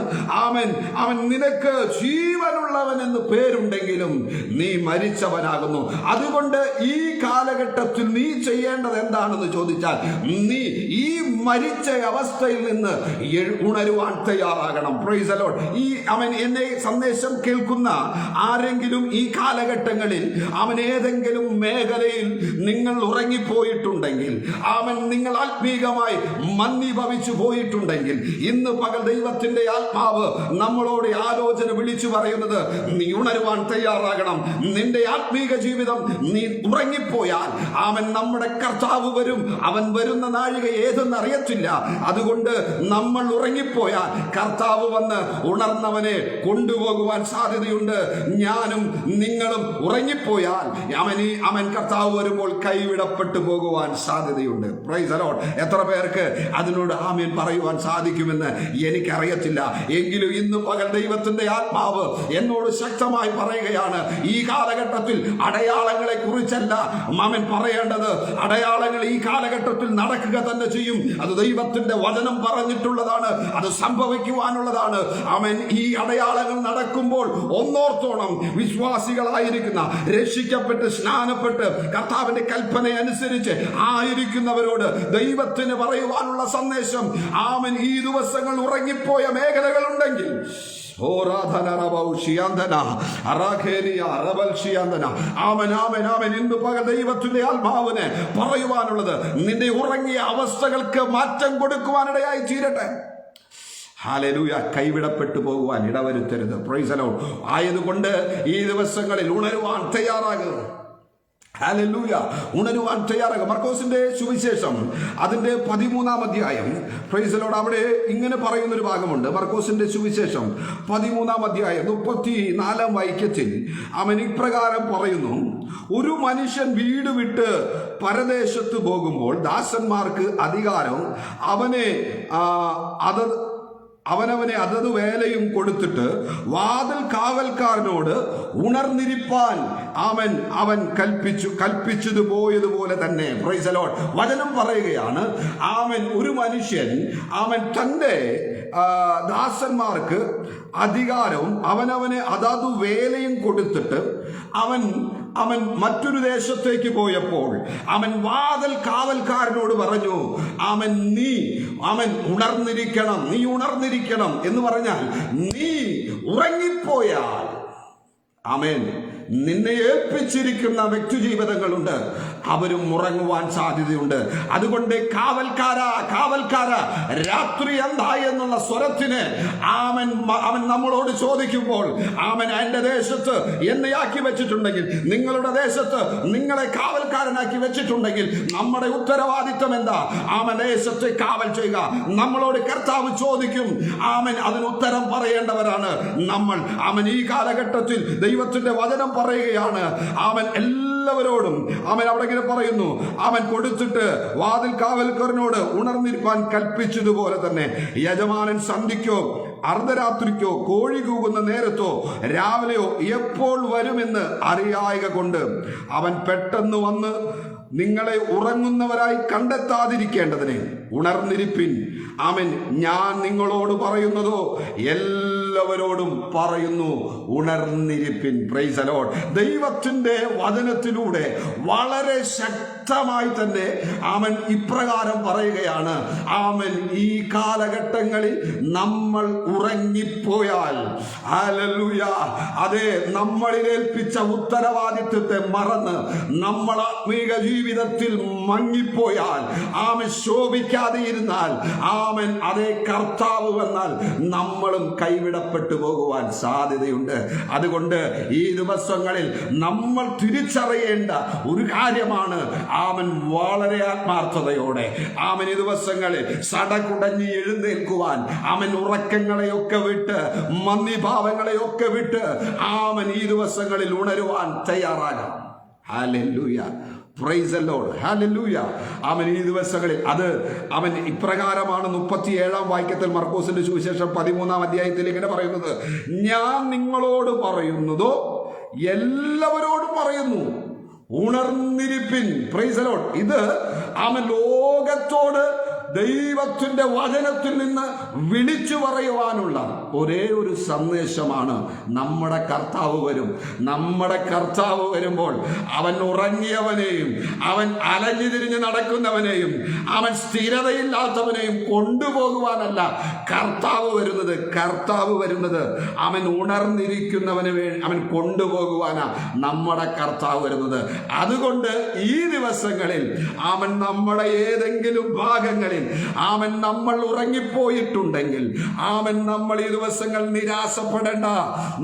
അവൻ നിനക്ക് ജീവനുള്ളവൻ എന്ന് പേരുണ്ടെങ്കിലും നീ മരിച്ചവനാകുന്നു. അതുകൊണ്ട് ഈ കാലഘട്ടത്തിൽ നീ ചെയ്യേണ്ടത് എന്താണെന്ന് ചോദിച്ചാൽ, നീ ഈ മരിച്ച അവസ്ഥയിൽ നിന്ന് ഉണരുവാൻ തയ്യാറാകണം. Praise the Lord. അവൻ എന്നെ സന്ദേശം കേൾക്കുന്ന ആരെങ്കിലും ഈ കാലഘട്ടങ്ങളിൽ അവൻ ഏതെങ്കിലും മേഖലയിൽ നിങ്ങൾ ഉറങ്ങിപ്പോയിട്ടുണ്ടെങ്കിൽ, നിങ്ങൾ ആത്മീകമായി മന്ദീഭവിച്ചു പോയിട്ടുണ്ടെങ്കിൽ, ഇന്ന് പകൽ ദൈവത്തിന്റെ ആത്മാവ് നമ്മളോട് ആലോചന വിളിച്ചു പറയുന്നത്, നീ ഉണരുവാൻ തയ്യാറാകണം. നിന്റെ ആത്മീക ജീവിതം നീ ഉറങ്ങിപ്പോയാൽ നമ്മുടെ കർത്താവ് വരും. അവൻ വരുന്ന നാഴിക ഏതെന്ന് അറിയത്തില്ല. അതുകൊണ്ട് നമ്മൾ ഉറങ്ങിപ്പോയാൽ കർത്താവ് വന്ന് ഉണർന്നവനെ കൊണ്ടുപോകുവാൻ സാധ്യതയുണ്ട്. ഞാനും നിങ്ങളും ഉറങ്ങിപ്പോയാൽ അവൻ കർത്താവ് വരുമ്പോൾ കൈവിടപ്പെട്ടു പോകുവാൻ സാധ്യതയുണ്ട്. Price the Lord. എത്ര പേർക്ക് അതിനോട് ആമേൻ പറയുവാൻ സാധിക്കുമെന്ന് എനിക്കറിയത്തില്ല. എങ്കിലും ഇന്ന് പകൽ ദൈവത്തിന്റെ ആത്മാവ് എന്നോട് ശക്തമായി പറയുകയാണ്, ഈ കാലഘട്ടത്തിൽ അടയാളങ്ങളെ കുറിച്ചല്ല അവൻ പറയേണ്ടത്. അടയാളങ്ങൾ ഈ കാലഘട്ടത്തിൽ നടക്കുക തന്നെ ചെയ്യും. അത് ദൈവത്തിന്റെ വചനം പറഞ്ഞിട്ടുള്ളതാണ്, അത് സംഭവിക്കുവാനുള്ളതാണ്. അവൻ ഈ അടയാളങ്ങൾ നടക്കുമ്പോൾ ഒന്നോർത്തോണം, വിശ്വാസികളായിരിക്കുന്ന, രക്ഷിക്കപ്പെട്ട് സ്നാനപ്പെട്ട് കർത്താവിന്റെ കൽപ്പന അനുസരിച്ച് ആയിരിക്കുന്നവരോട് ദൈവത്തിന് പറയുവാനുള്ള സന്ദേശം, ഈ ദിവസങ്ങൾ ഉറങ്ങിപ്പോയ മേഖലകളുണ്ടെങ്കിൽ, ഇന്ന് പകൽ ദൈവത്തിന്റെ ആത്മാവിന് പറയുവാനുള്ളത്, നിന്റെ ഉറങ്ങിയ അവസ്ഥകൾക്ക് മാറ്റം കൊടുക്കുവാനിടയായി തീരട്ടെ. ഹല്ലേലൂയ. കൈവിടപ്പെട്ടു പോകുവാൻ ഇടവരുത്തരുത്. Price the Lord. ആയതുകൊണ്ട് ഈ ദിവസങ്ങളിൽ ഉണരുവാൻ തയ്യാറാകുക. ഹല്ലേലൂയ. ഉണരുവാൻ തയ്യാറാകുക. മർക്കോസിന്റെ സുവിശേഷം അതിന്റെ 13-ാം അധ്യായം, പ്രൈസ് ദി ലോർഡ്, അവിടെ ഇങ്ങനെ പറയുന്നൊരു ഭാഗമുണ്ട്. മർക്കോസിന്റെ സുവിശേഷം 13-ാം അധ്യായം 34-ാം വാക്യത്തിൽ അവൻ ഇപ്രകാരം പറയുന്നു, ഒരു മനുഷ്യൻ വീട് വിട്ട് പരദേശത്ത് പോകുമ്പോൾ ദാസന്മാർക്ക് അധികാരം അവനവനെ അതത് വേലയും കൊടുത്തിട്ട് വാതിൽ കാവൽക്കാരനോട് ഉണർന്നിരിപ്പാൻ അവൻ കൽപ്പിച്ചത് പോയതുപോലെ തന്നെ. Price the Lord. വചനം പറയുകയാണ്, ഒരു മനുഷ്യൻ തന്റെ ദാസന്മാർക്ക് അധികാരവും അവനവനെ അതത് വേലയും കൊടുത്തിട്ട് അവൻ മറ്റൊരു ദേശത്തേക്ക് പോയപ്പോൾ അവൻ വാതിൽ കാവൽക്കാരനോട് പറഞ്ഞു, നീ ഉണർന്നിരിക്കണം എന്ന് പറഞ്ഞാൽ, നീ ഉറങ്ങിപ്പോയാൽ നിന്നെ ഏൽപ്പിച്ചിരിക്കുന്ന വ്യക്തി ജീവിതങ്ങളുണ്ട്, അവരും ഉറങ്ങുവാൻ സാധ്യതയുണ്ട്. അതുകൊണ്ട് കാവൽക്കാര രാത്രി എന്തായി എന്നുള്ള സ്വരത്തിന് അവൻ നമ്മളോട് ചോദിക്കുമ്പോൾ, എന്റെ ദേശത്ത് എന്നെ ആക്കി വെച്ചിട്ടുണ്ടെങ്കിൽ, നിങ്ങളുടെ ദേശത്ത് നിങ്ങളെ കാവൽക്കാരനാക്കി വെച്ചിട്ടുണ്ടെങ്കിൽ, നമ്മുടെ ഉത്തരവാദിത്വം എന്താ? ദേശത്തെ കാവൽ ചെയ്യുക. നമ്മളോട് കർത്താവ് ചോദിക്കും, അതിന് ഉത്തരം പറയേണ്ടവരാണ് നമ്മൾ. ഈ കാലഘട്ടത്തിൽ ദൈവത്തിന്റെ വചനം പറയുകയാണ്, എല്ലാവരോടും അവിടെ ഇങ്ങനെ പറയുന്നു, കൊടുത്തിട്ട് വാതിൽ കാവൽക്കാരനോട് ഉണർന്നിരിപ്പാൻ കൽപ്പിച്ചതുപോലെ തന്നെ യജമാനൻ സന്ധിക്കോ അർദ്ധരാത്രിക്കോ കോഴി കൂകുന്ന നേരത്തോ രാവിലെയോ എപ്പോൾ വരുമെന്ന് അറിയായക കൊണ്ട് അവൻ പെട്ടെന്ന് വന്ന് നിങ്ങളെ ഉറങ്ങുന്നവരായി കണ്ടെത്താതിരിക്കേണ്ടതിന് ഉണർന്നിരിപ്പിൻ. ഞാൻ നിങ്ങളോട് പറയുന്നതോ എല്ലാവരോടും പറയുന്നു, ഉണർന്നിരിപ്പിൻ. Price the Lord. ദൈവത്തിന്റെ വചനത്തിലൂടെ വളരെ ശക്തമായി തന്നെ അവൻ ഇപ്രകാരം പറയുകയാണ്, അവൻ ഈ കാലഘട്ടങ്ങളിൽ നമ്മൾ ഉറങ്ങിപ്പോയാൽ, ഹല്ലേലൂയ, അതെ, നമ്മളിൽ ഏൽപ്പിച്ച ഉത്തരവാദിത്വത്തെ മറന്ന് നമ്മൾ ആത്മീക ജീവിതത്തിൽ മങ്ങിപ്പോയാൽ, ആമൻ ശോഭിക്കാതെ ഇരുന്നാൽ, ആമൻ അതേ കർത്താവ് വന്നാൽ നമ്മളും കൈവിടപ്പെട്ടു പോകുവാൻ സാധ്യതയുണ്ട്. അതുകൊണ്ട് ഈ ദിവസങ്ങളിൽ നമ്മൾ തിരിച്ചറിയേണ്ട ഒരു കാര്യമാണ്, ആമൻ വളരെ ആത്മാർത്ഥതയോടെ ആമൻ ഈ ദിവസങ്ങളിൽ സടകുടഞ്ഞ് എഴുന്നേൽക്കുവാൻ, അവൻ ഉറക്കങ്ങളെയൊക്കെ വിട്ട് മന്ദിഭാവങ്ങളെയൊക്കെ വിട്ട് ആമൻ ഈ ദിവസങ്ങളിൽ ഉണരുവാൻ തയ്യാറാകാം. Hallelujah, praise the Lord, hallelujah. അവൻ ഈ ദിവസങ്ങളിൽ അത് അവൻ ഇപ്രകാരമാണ് 37-ാം വാക്യത്തിൽ മർക്കോസിന്റെ സുവിശേഷം 13-ാം അധ്യായത്തിൽ ഇങ്ങനെ പറയുന്നത്, ഞാൻ നിങ്ങളോട് പറയുന്നതോ എല്ലാവരോടും പറയുന്നു, ഉണർന്നിരിപ്പിൻ. Price the Lord. ഇത് അവൻ ലോകത്തോട് ദൈവത്തിന്റെ വചനത്തിൽ നിന്ന് വിളിച്ചു പറയുവാനുള്ള ഒരേ ഒരു സന്ദേശമാണ്, നമ്മുടെ കർത്താവ് വരും. നമ്മുടെ കർത്താവ് വരുമ്പോൾ അവൻ ഉറങ്ങിയവനെയും അവൻ അലഞ്ഞു തിരിഞ്ഞ് നടക്കുന്നവനെയും അവൻ സ്ഥിരതയില്ലാത്തവനെയും കൊണ്ടുപോകുവാനല്ല കർത്താവ് വരുന്നത്. കർത്താവ് വരുന്നത് അവൻ ഉണർന്നിരിക്കുന്നവന് അവൻ കൊണ്ടുപോകുവാനാ നമ്മുടെ കർത്താവ് വരുന്നത്. അതുകൊണ്ട് ഈ ദിവസങ്ങളിൽ അവൻ നമ്മുടെ ഏതെങ്കിലും ഭാഗങ്ങളിൽ അവൻ നമ്മൾ ഉറങ്ങിപ്പോയിട്ടുണ്ടെങ്കിൽ, അവൻ നമ്മൾ ഈ ദിവസങ്ങൾ നിരാശപ്പെടേണ്ട.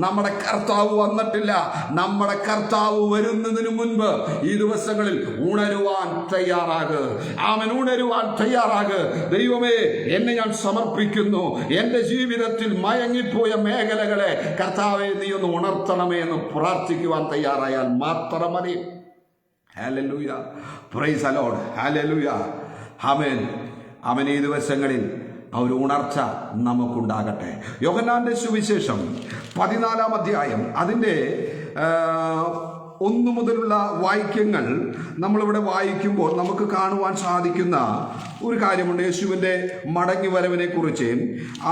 നമ്മുടെ കർത്താവ് വന്നിട്ടില്ല. നമ്മുടെ കർത്താവ് വരുന്നതിന് മുൻപ് ഈ ദിവസങ്ങളിൽ ഉണരുവാൻ തയ്യാറാക്. അവൻ ഉണരുവാൻ തയ്യാറാക്. ദൈവമേ, എന്നെ ഞാൻ സമർപ്പിക്കുന്നു. എന്റെ ജീവിതത്തിൽ മയങ്ങിപ്പോയ മേഖലകളെ കർത്താവെ നീ ഒന്ന് ഉണർത്തണമേ എന്ന് പ്രാർത്ഥിക്കുവാൻ തയ്യാറായാൽ മാത്രം മതി. Hallelujah, praise the Lord, hallelujah, ആമേൻ. അവൻ ഈ ദിവസങ്ങളിൽ ആ ഒരു ഉണർച്ച നമുക്കുണ്ടാകട്ടെ. യോഹന്നാന്റെ സുവിശേഷം 14-ാം അധ്യായം അതിൻ്റെ 1 മുതലുള്ള വാക്യങ്ങൾ നമ്മളിവിടെ വായിക്കുമ്പോൾ നമുക്ക് കാണുവാൻ സാധിക്കുന്ന ഒരു കാര്യമുണ്ട്. യേശുവിൻ്റെ മടങ്ങി വരവിനെ കുറിച്ച്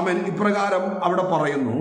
അവൻ ഇപ്രകാരം അവിടെ പറയുന്നു.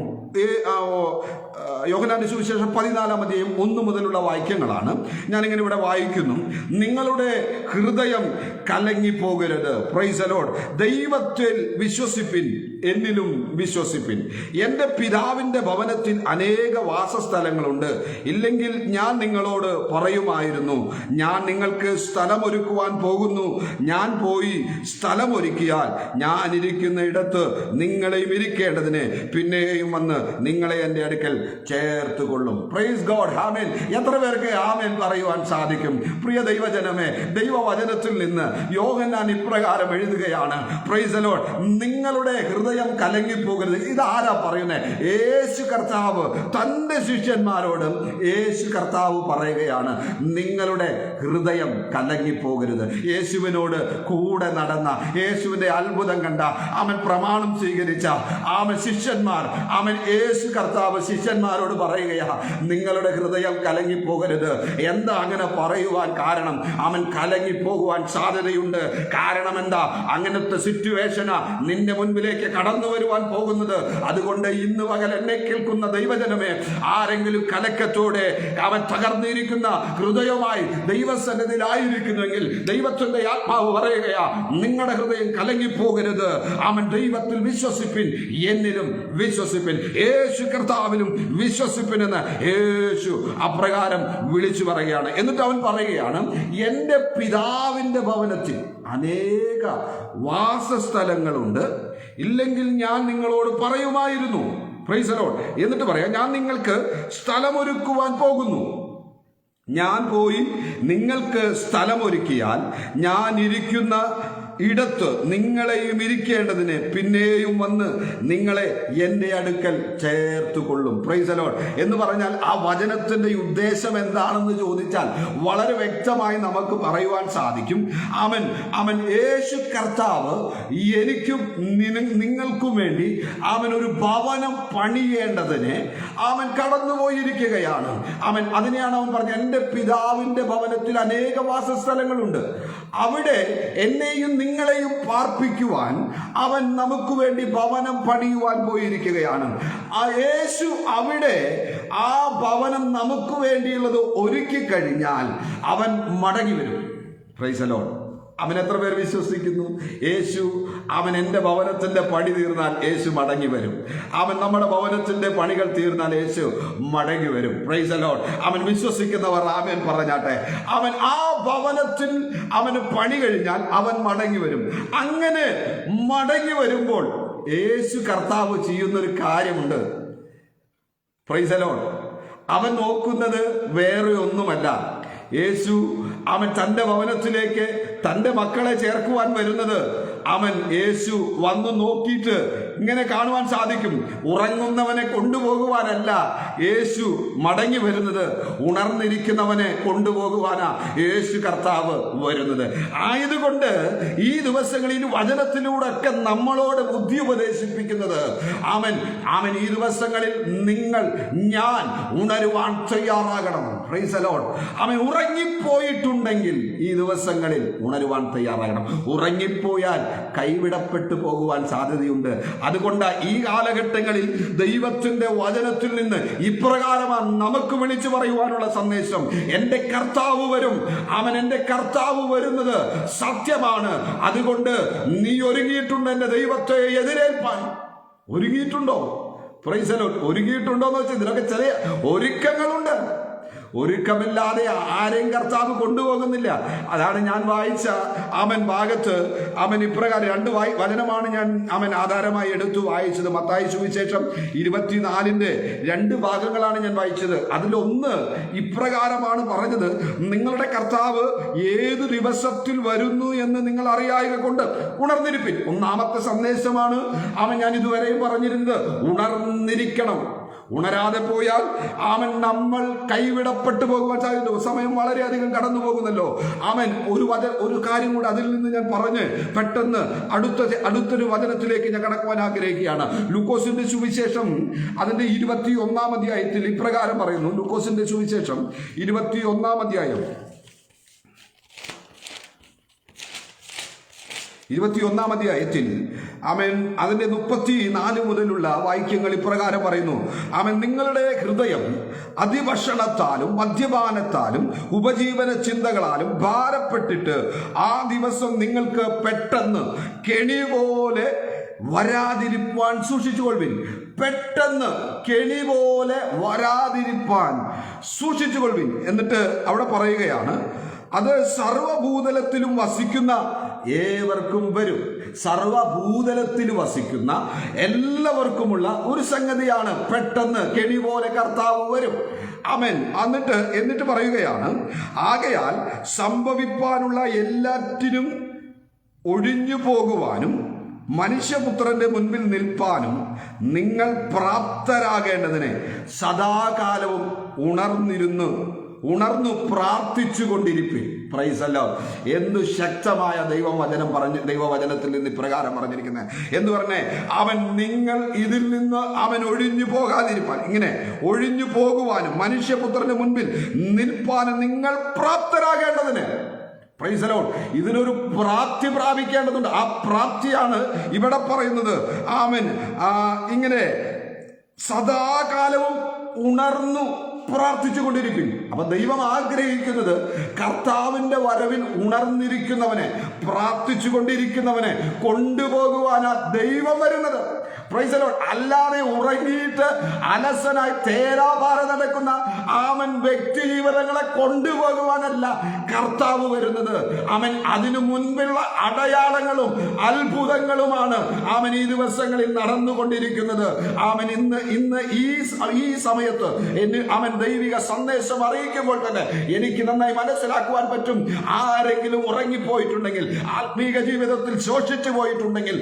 യോഹന്നാന്റെ സുവിശേഷം 14-ാം അധ്യായം 1 മുതലുള്ള വാക്യങ്ങളാണ് ഞാനിങ്ങനെ ഇവിടെ വായിക്കുന്നു. നിങ്ങളുടെ ഹൃദയം കലങ്ങിപ്പോകരുത്. Price the Lord. ദൈവത്തിൽ വിശ്വസിപ്പിൻ, എന്നിലും വിശ്വസിപ്പിൻ. എൻ്റെ പിതാവിൻ്റെ ഭവനത്തിൽ അനേക വാസസ്ഥലങ്ങളുണ്ട്. ഇല്ലെങ്കിൽ ഞാൻ നിങ്ങളോട് പറയുമായിരുന്നു, ഞാൻ നിങ്ങൾക്ക് സ്ഥലമൊരുക്കുവാൻ പോകുന്നു. ഞാൻ പോയി സ്ഥലമൊരുക്കിയാൽ ഞാൻ ഇരിക്കുന്ന ഇടത്ത് നിങ്ങളെയും ഇരിക്കേണ്ടതിന് പിന്നെയും വന്ന് നിങ്ങളെ എൻ്റെ അടുക്കൽ ചേർത്ത് കൊള്ളും. പ്രൈസ് ഗോഡ്, ആമേൻ. എത്ര പേർക്ക് ആമേൻ പറയുവാൻ സാധിക്കും? പ്രിയ ദൈവജനമേ, ദൈവവചനത്തിൽ നിന്ന് യോഹന്നാൻ ഇപ്രകാരം എഴുതുകയാണ്. Price the Lord. നിങ്ങളുടെ ഹൃദയം കലങ്ങിപ്പോകരുത്. ഇതാരാ പറയുന്നത്? യേശു കർത്താവ് തൻ്റെ ശിഷ്യന്മാരോട് യേശു കർത്താവ് പറയുകയാണ്, നിങ്ങളുടെ ഹൃദയം കലങ്ങിപ്പോകരുത്. യേശുവിനോട് കൂടെ നടന്ന, യേശുവിന്റെ അത്ഭുതം കണ്ട, അവൻ പ്രമാണം സ്വീകരിച്ച അവൻ ശിഷ്യന്മാർ, അവൻ യേശു കർത്താവ് ശിഷ്യന്മാരോട് പറയുകയാ, നിങ്ങളുടെ ഹൃദയം കലങ്ങിപ്പോകരുത്. എന്താ അങ്ങനെ പറയുവാൻ കാരണം? അവൻ കലങ്ങിപ്പോകുവാൻ സാധ്യതയുണ്ട്. കാരണം എന്താ? അങ്ങനത്തെ സിറ്റുവേഷനാ നിന്റെ മുൻപിലേക്ക് കടന്നു വരുവാൻ പോകുന്നത്. അതുകൊണ്ട് ഇന്ന് പകൽ എന്നെ കേൾക്കുന്ന ദൈവജനമേ, ആരെങ്കിലും കലക്കത്തോടെ അവൻ തകർന്നിരിക്കുന്ന ഹൃദയമായി ദൈവസന്നിധിയിലായിരിക്കുന്നുവെങ്കിൽ ദൈവത്തിന്റെ ആത്മാവ് പറയുകയാ, നിങ്ങളുടെ ഹൃദയം കലങ്ങിപ്പോകരുത്. അവൻ ദൈവത്തിൽ വിശ്വസിപ്പിൻ, എന്നിലും വിശ്വസിപ്പിൻ, യേശു കർത്താവിലും വിശ്വസിപ്പിൻ എന്ന് യേശു അപ്രകാരം വിളിച്ചു പറയുകയാണ്. എന്നിട്ട് അവൻ പറയുകയാണ്, എൻ്റെ പിതാവിൻ്റെ ഭവനത്തിൽ അനേക വാസസ്ഥലങ്ങളുണ്ട്. ഇല്ലെങ്കിൽ ഞാൻ നിങ്ങളോട് പറയുമായിരുന്നു. Price the Lord. എന്നിട്ട് പറയാം, ഞാൻ നിങ്ങൾക്ക് സ്ഥലമൊരുക്കുവാൻ പോകുന്നു. ഞാൻ പോയി നിങ്ങൾക്ക് സ്ഥലമൊരുക്കിയാൽ ഞാൻ ഇരിക്കുന്ന ഇടത്ത് നിങ്ങളെയും ഇരിക്കേണ്ടതിന് പിന്നെയും വന്ന് നിങ്ങളെ എൻ്റെ അടുക്കൽ ചേർത്ത് കൊള്ളും. Price the Lord. എന്ന് പറഞ്ഞാൽ ആ വചനത്തിന്റെ ഉദ്ദേശം എന്താണെന്ന് ചോദിച്ചാൽ വളരെ വ്യക്തമായി നമുക്ക് പറയുവാൻ സാധിക്കും. അവൻ യേശു കർത്താവ് എനിക്കും നിങ്ങൾക്കും വേണ്ടി അവൻ ഒരു ഭവനം പണിയേണ്ടതിന് അവൻ കടന്നുപോയിരിക്കുകയാണ്. അതിനെയാണ് അവൻ പറഞ്ഞത്, എൻ്റെ പിതാവിൻ്റെ ഭവനത്തിൽ അനേക വാസസ്ഥലങ്ങളുണ്ട്. അവിടെ എന്നെയും നിങ്ങളെയും പാർപ്പിക്കുവാൻ അവൻ നമുക്ക് വേണ്ടി ഭവനം പണിയുവാൻ പോയിരിക്കുകയാണ്. ആ യേശു അവിടെ ആ ഭവനം നമുക്ക് വേണ്ടിയുള്ളത് ഒരുക്കി കഴിഞ്ഞാൽ അവൻ മടങ്ങി വരും. Price the Lord. അവൻ എത്ര പേർ വിശ്വസിക്കുന്നു? യേശു അവൻ എൻ്റെ ഭവനത്തിന്റെ പണി തീർന്നാൽ യേശു മടങ്ങി വരും. അവൻ നമ്മുടെ ഭവനത്തിന്റെ പണികൾ തീർന്നാൽ യേശു മടങ്ങി വരും. Price the Lord. അവൻ വിശ്വസിക്കുന്നവർ ആമേൻ പറഞ്ഞാട്ടെ. അവൻ ആ ഭവനത്തിൽ അവന് പണി കഴിഞ്ഞാൽ അവൻ മടങ്ങി വരും. അങ്ങനെ മടങ്ങി വരുമ്പോൾ യേശു കർത്താവ് ചെയ്യുന്നൊരു കാര്യമുണ്ട്. Price the Lord. അവൻ നോക്കുന്നത് വേറെ ഒന്നുമല്ല. യേശു അവൻ തന്റെ ഭവനത്തിലേക്ക് തന്റെ മക്കളെ ചേർക്കുവാൻ വരുന്നത് അവൻ യേശു വന്നു നോക്കിയിട്ട് ഇങ്ങനെ കാണുവാൻ സാധിക്കും. ഉറങ്ങുന്നവനെ കൊണ്ടുപോകുവാനല്ല യേശു മടങ്ങി വരുന്നത്, ഉണർന്നിരിക്കുന്നവനെ കൊണ്ടുപോകുവാനാ യേശു കർത്താവ് വരുന്നത്. ആയതുകൊണ്ട് ഈ ദിവസങ്ങളിൽ വചനത്തിലൂടെ ഒക്കെ നമ്മളോട് ബുദ്ധി ഉപദേശിപ്പിക്കുന്നത് അവൻ ഈ ദിവസങ്ങളിൽ ഞാൻ ഉണരുവാൻ തയ്യാറാകണം. Praise the Lord. അവൻ ഉറങ്ങിപ്പോയിട്ടുണ്ടെങ്കിൽ ഈ ദിവസങ്ങളിൽ ഉണരുവാൻ തയ്യാറാകണം. ഉറങ്ങിപ്പോയാൽ കൈവിടപ്പെട്ടു പോകുവാൻ സാധ്യതയുണ്ട്. അതുകൊണ്ട് ഈ കാലഘട്ടങ്ങളിൽ ദൈവത്തിന്റെ വചനത്തിൽ നിന്ന് ഇപ്രകാരമാണ് നമുക്ക് വിളിച്ചു പറയുവാനുള്ള സന്ദേശം. എൻ്റെ കർത്താവ് വരും. എൻ്റെ കർത്താവ് വരുന്നത് സത്യമാണ്. അതുകൊണ്ട് നീ ഒരുങ്ങിയിട്ടുണ്ട് എൻ്റെ ദൈവത്തെ എതിരേൽപ്പാൻ? ഒരുങ്ങിയിട്ടുണ്ടോ? Praise the Lord. ഒരുങ്ങിയിട്ടുണ്ടോ എന്ന് വെച്ചാൽ ഇതിനൊക്കെ ചെറിയ ഒരുക്കങ്ങളുണ്ട്. ഒരുക്കമില്ലാതെ ആരെയും കർത്താവ് കൊണ്ടുപോകുന്നില്ല. അതാണ് ഞാൻ വായിച്ച ഭാഗത്ത് ഇപ്രകാരം 2 വചനമാണ് ഞാൻ ആധാരമായി എടുത്തു വായിച്ചത്. മത്തായി സുവിശേഷം 24 2 ഭാഗങ്ങളാണ് ഞാൻ വായിച്ചത്. അതിലൊന്ന് ഇപ്രകാരമാണ് പറഞ്ഞത്: നിങ്ങളുടെ കർത്താവ് ഏതു ദിവസത്തിൽ വരുന്നു എന്ന് നിങ്ങൾ അറിയായക കൊണ്ട് ഉണർന്നിരിപ്പിൻ. ഒന്നാമത്തെ സന്ദേശമാണ് ഞാൻ ഇതുവരെയും പറഞ്ഞിരുന്നത്. ഉണർന്നിരിക്കണം. ഉണരാതെ പോയാൽ നമ്മൾ കൈവിടപ്പെട്ടു പോകുവാൻ സാധ്യത. സമയം വളരെയധികം കടന്നു പോകുന്നല്ലോ. ഒരു കാര്യം കൂടെ അതിൽ നിന്ന് ഞാൻ പറഞ്ഞ് പെട്ടെന്ന് അടുത്തൊരു വചനത്തിലേക്ക് ഞാൻ കടക്കുവാൻ ആഗ്രഹിക്കുകയാണ്. ലൂക്കോസിന്റെ സുവിശേഷം അതിന്റെ 21-ാം അധ്യായത്തിൽ ഇപ്രകാരം പറയുന്നു. ലൂക്കോസിന്റെ സുവിശേഷം 21-ാം അധ്യായം 21-ാം അധ്യായത്തിൽ അതിന്റെ 34 മുതലുള്ള വാക്യങ്ങൾ ഇപ്രകാരം പറയുന്നു. നിങ്ങളുടെ ഹൃദയം അതിഭക്ഷണത്താലും മദ്യപാനത്താലും ഉപജീവന ചിന്തകളാലും ഭാരപ്പെട്ടിട്ട് ആ ദിവസം നിങ്ങൾക്ക് പെട്ടെന്ന് കെണി പോലെ വരാതിരിപ്പാൻ സൂക്ഷിച്ചുകൊള്ളുവിൻ. പെട്ടെന്ന് കെണി പോലെ വരാതിരിപ്പാൻ സൂക്ഷിച്ചുകൊള്ളുവിൻ. എന്നിട്ട് അവിടെ പറയുകയാണ്, അത് സർവഭൂതലത്തിലും വസിക്കുന്ന ഏവർക്കും വരും. സർവഭൂതലത്തിൽ വസിക്കുന്ന എല്ലാവർക്കുമുള്ള ഒരു സംഗതിയാണ് പെട്ടെന്ന് കെണി പോലെ കർത്താവ് വരും. എന്നിട്ട് പറയുകയാണ്, ആകയാൽ സംഭവിപ്പാനുള്ള എല്ലാറ്റിനും ഒഴിഞ്ഞു പോകുവാനും മനുഷ്യപുത്രന്റെ മുൻപിൽ നിൽപ്പാനും നിങ്ങൾ പ്രാപ്തരാകേണ്ടതിന് സദാകാലവും ഉണർന്നു പ്രാർത്ഥിച്ചു കൊണ്ടിരിപ്പിൻ. Price the Lord. എന്തു ശക്തമായ ദൈവവചനത്തിൽ നിന്ന് ഇപ്രകാരം പറഞ്ഞിരിക്കുന്നത് എന്ന് പറഞ്ഞേ, നിങ്ങൾ ഇതിൽ നിന്ന് ഒഴിഞ്ഞു പോകാതിരിപ്പാൻ, ഇങ്ങനെ ഒഴിഞ്ഞു പോകുവാനും മനുഷ്യപുത്രന്റെ മുൻപിൽ നിൽപ്പാനും നിങ്ങൾ പ്രാപ്തരാകേണ്ടതിന്. Price the Lord. ഇതിനൊരു പ്രാപ്തി പ്രാപിക്കേണ്ടതുണ്ട്. ആ പ്രാപ്തിയാണ് ഇവിടെ പറയുന്നത്. ഇങ്ങനെ സദാകാലവും ഉണർന്നു പ്രാർത്ഥിച്ചു കൊണ്ടിരിക്കും. അപ്പൊ ദൈവം ആഗ്രഹിക്കുന്നത് കർത്താവിന്റെ വരവിൽ ഉണർന്നിരിക്കുന്നവനെ, പ്രാർത്ഥിച്ചു കൊണ്ടിരിക്കുന്നവനെ കൊണ്ടുപോകുവാനാ ദൈവം വരുന്നത്. Praise the Lord. അല്ലാതെ ഉറങ്ങിയിട്ട് അലസനായി തേരാപാര നടക്കുന്ന വ്യക്തി ജീവിതങ്ങളെ കൊണ്ടുപോകുവാനല്ല കർത്താവ് വരുന്നത്. അതിനു മുൻപുള്ള അടയാളങ്ങളും അത്ഭുതങ്ങളുമാണ് ഈ ദിവസങ്ങളിൽ നടന്നുകൊണ്ടിരിക്കുന്നത്. ഇന്ന് ഈ സമയത്ത് ദൈവിക സന്ദേശം അറിയിക്കുമ്പോൾ തന്നെ എനിക്ക് നന്നായി മനസ്സിലാക്കുവാൻ പറ്റും. ആരെങ്കിലും ഉറങ്ങിപ്പോയിട്ടുണ്ടെങ്കിൽ, ആത്മീക ജീവിതത്തിൽ ശോഷിച്ചു പോയിട്ടുണ്ടെങ്കിൽ,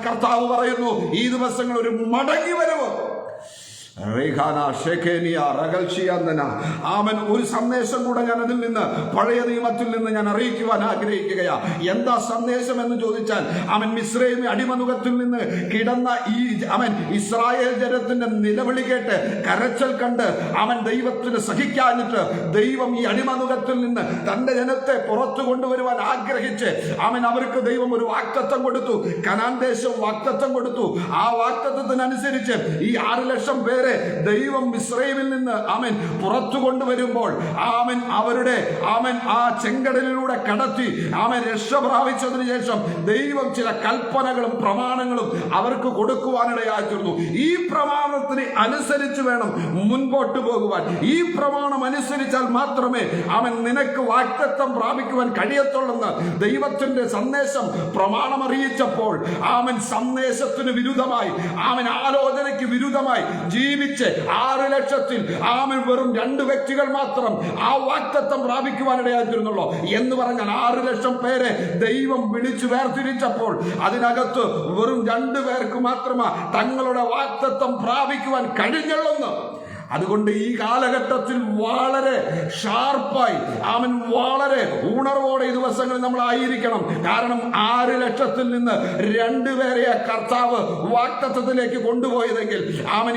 കർത്താവ് പറയുന്നു, ഈ ദിവസങ്ങൾ ഒരു മടങ്ങി വരവ്. ആമൻ. ഒരു സന്ദേശം കൂടെ ഞാൻ അതിൽ നിന്ന്, പഴയ നിയമത്തിൽ നിന്ന് ഞാൻ അറിയിക്കുവാൻ ആഗ്രഹിക്കുകയാ. എന്താ സന്ദേശം എന്ന് ചോദിച്ചാൽ, അവൻ മിസ്രൈമി അടിമനുഖത്തിൽ നിന്ന് കിടന്ന അവൻ ഇസ്രായേൽ ജനത്തിന്റെ നിലവിളി കേട്ട്, കരച്ചൽ കണ്ട് അവൻ ദൈവത്തിന് സഹിക്കാഞ്ഞിട്ട് ദൈവം ഈ അടിമനുഖത്തിൽ നിന്ന് തന്റെ ജനത്തെ പുറത്തു കൊണ്ടുവരുവാൻ ആഗ്രഹിച്ച് അവർക്ക് ദൈവം ഒരു വാഗ്ദത്തം കൊടുത്തു. കനാൻ ദേശം വാഗ്ദത്തം കൊടുത്തു. ആ വാഗ്ദത്തത്തിനനുസരിച്ച് ഈ 6 ലക്ഷം പേരെ ദൈവം മിസ്രൈമിൽ നിന്ന് പുറത്തു കൊണ്ടുവരുമ്പോൾ അവരുടെ ആ ചെങ്കടലിലൂടെ കടത്തി രക്ഷ പ്രാപിച്ചതിന് ശേഷം ദൈവം ചില കൽപ്പനകളും പ്രമാണങ്ങളും അവർക്ക് കൊടുക്കുവാനിടയായിത്തീർന്നു. ഈ പ്രമാണത്തിന് അനുസരിച്ച് വേണം മുൻപോട്ട് പോകുവാൻ. ഈ പ്രമാണം അനുസരിച്ചാൽ മാത്രമേ നിനക്ക് വാഗ്ദത്തം പ്രാപിക്കുവാൻ കഴിയത്തുള്ളെന്ന് ദൈവത്തിന്റെ സന്ദേശം പ്രമാണം അറിയിച്ചപ്പോൾ സന്ദേശത്തിന് വിരുദ്ധമായി ആലോചനയ്ക്ക് വിരുദ്ധമായി ജീവിച്ച് 6 ലക്ഷത്തിൽ വെറും 2 വ്യക്തികൾ മാത്രം ആ വാഗ്ദത്തം പ്രാപിക്കുവാനിടയായിരുന്നുള്ളൂ. എന്ന് പറഞ്ഞാൽ 6 ലക്ഷം പേരെ ദൈവം വിളിച്ചു വേർതിരിച്ചപ്പോൾ അതിനകത്ത് വെറും 2 പേർക്ക് മാത്രമാ തങ്ങളുടെ വാഗ്ദത്തം പ്രാപിക്കുവാൻ കഴിഞ്ഞുള്ളെന്ന്. അതുകൊണ്ട് ഈ കാലഘട്ടത്തിൽ വളരെ ഷാർപ്പായി വളരെ ഉണർവോടെ ഈ ദിവസങ്ങളിൽ നമ്മൾ ആയിരിക്കണം. കാരണം 6 ലക്ഷത്തിൽ നിന്ന് 2 പേരെ കർത്താവ് വാഗ്ദത്തത്തിലേക്ക് കൊണ്ടുപോയതെങ്കിൽ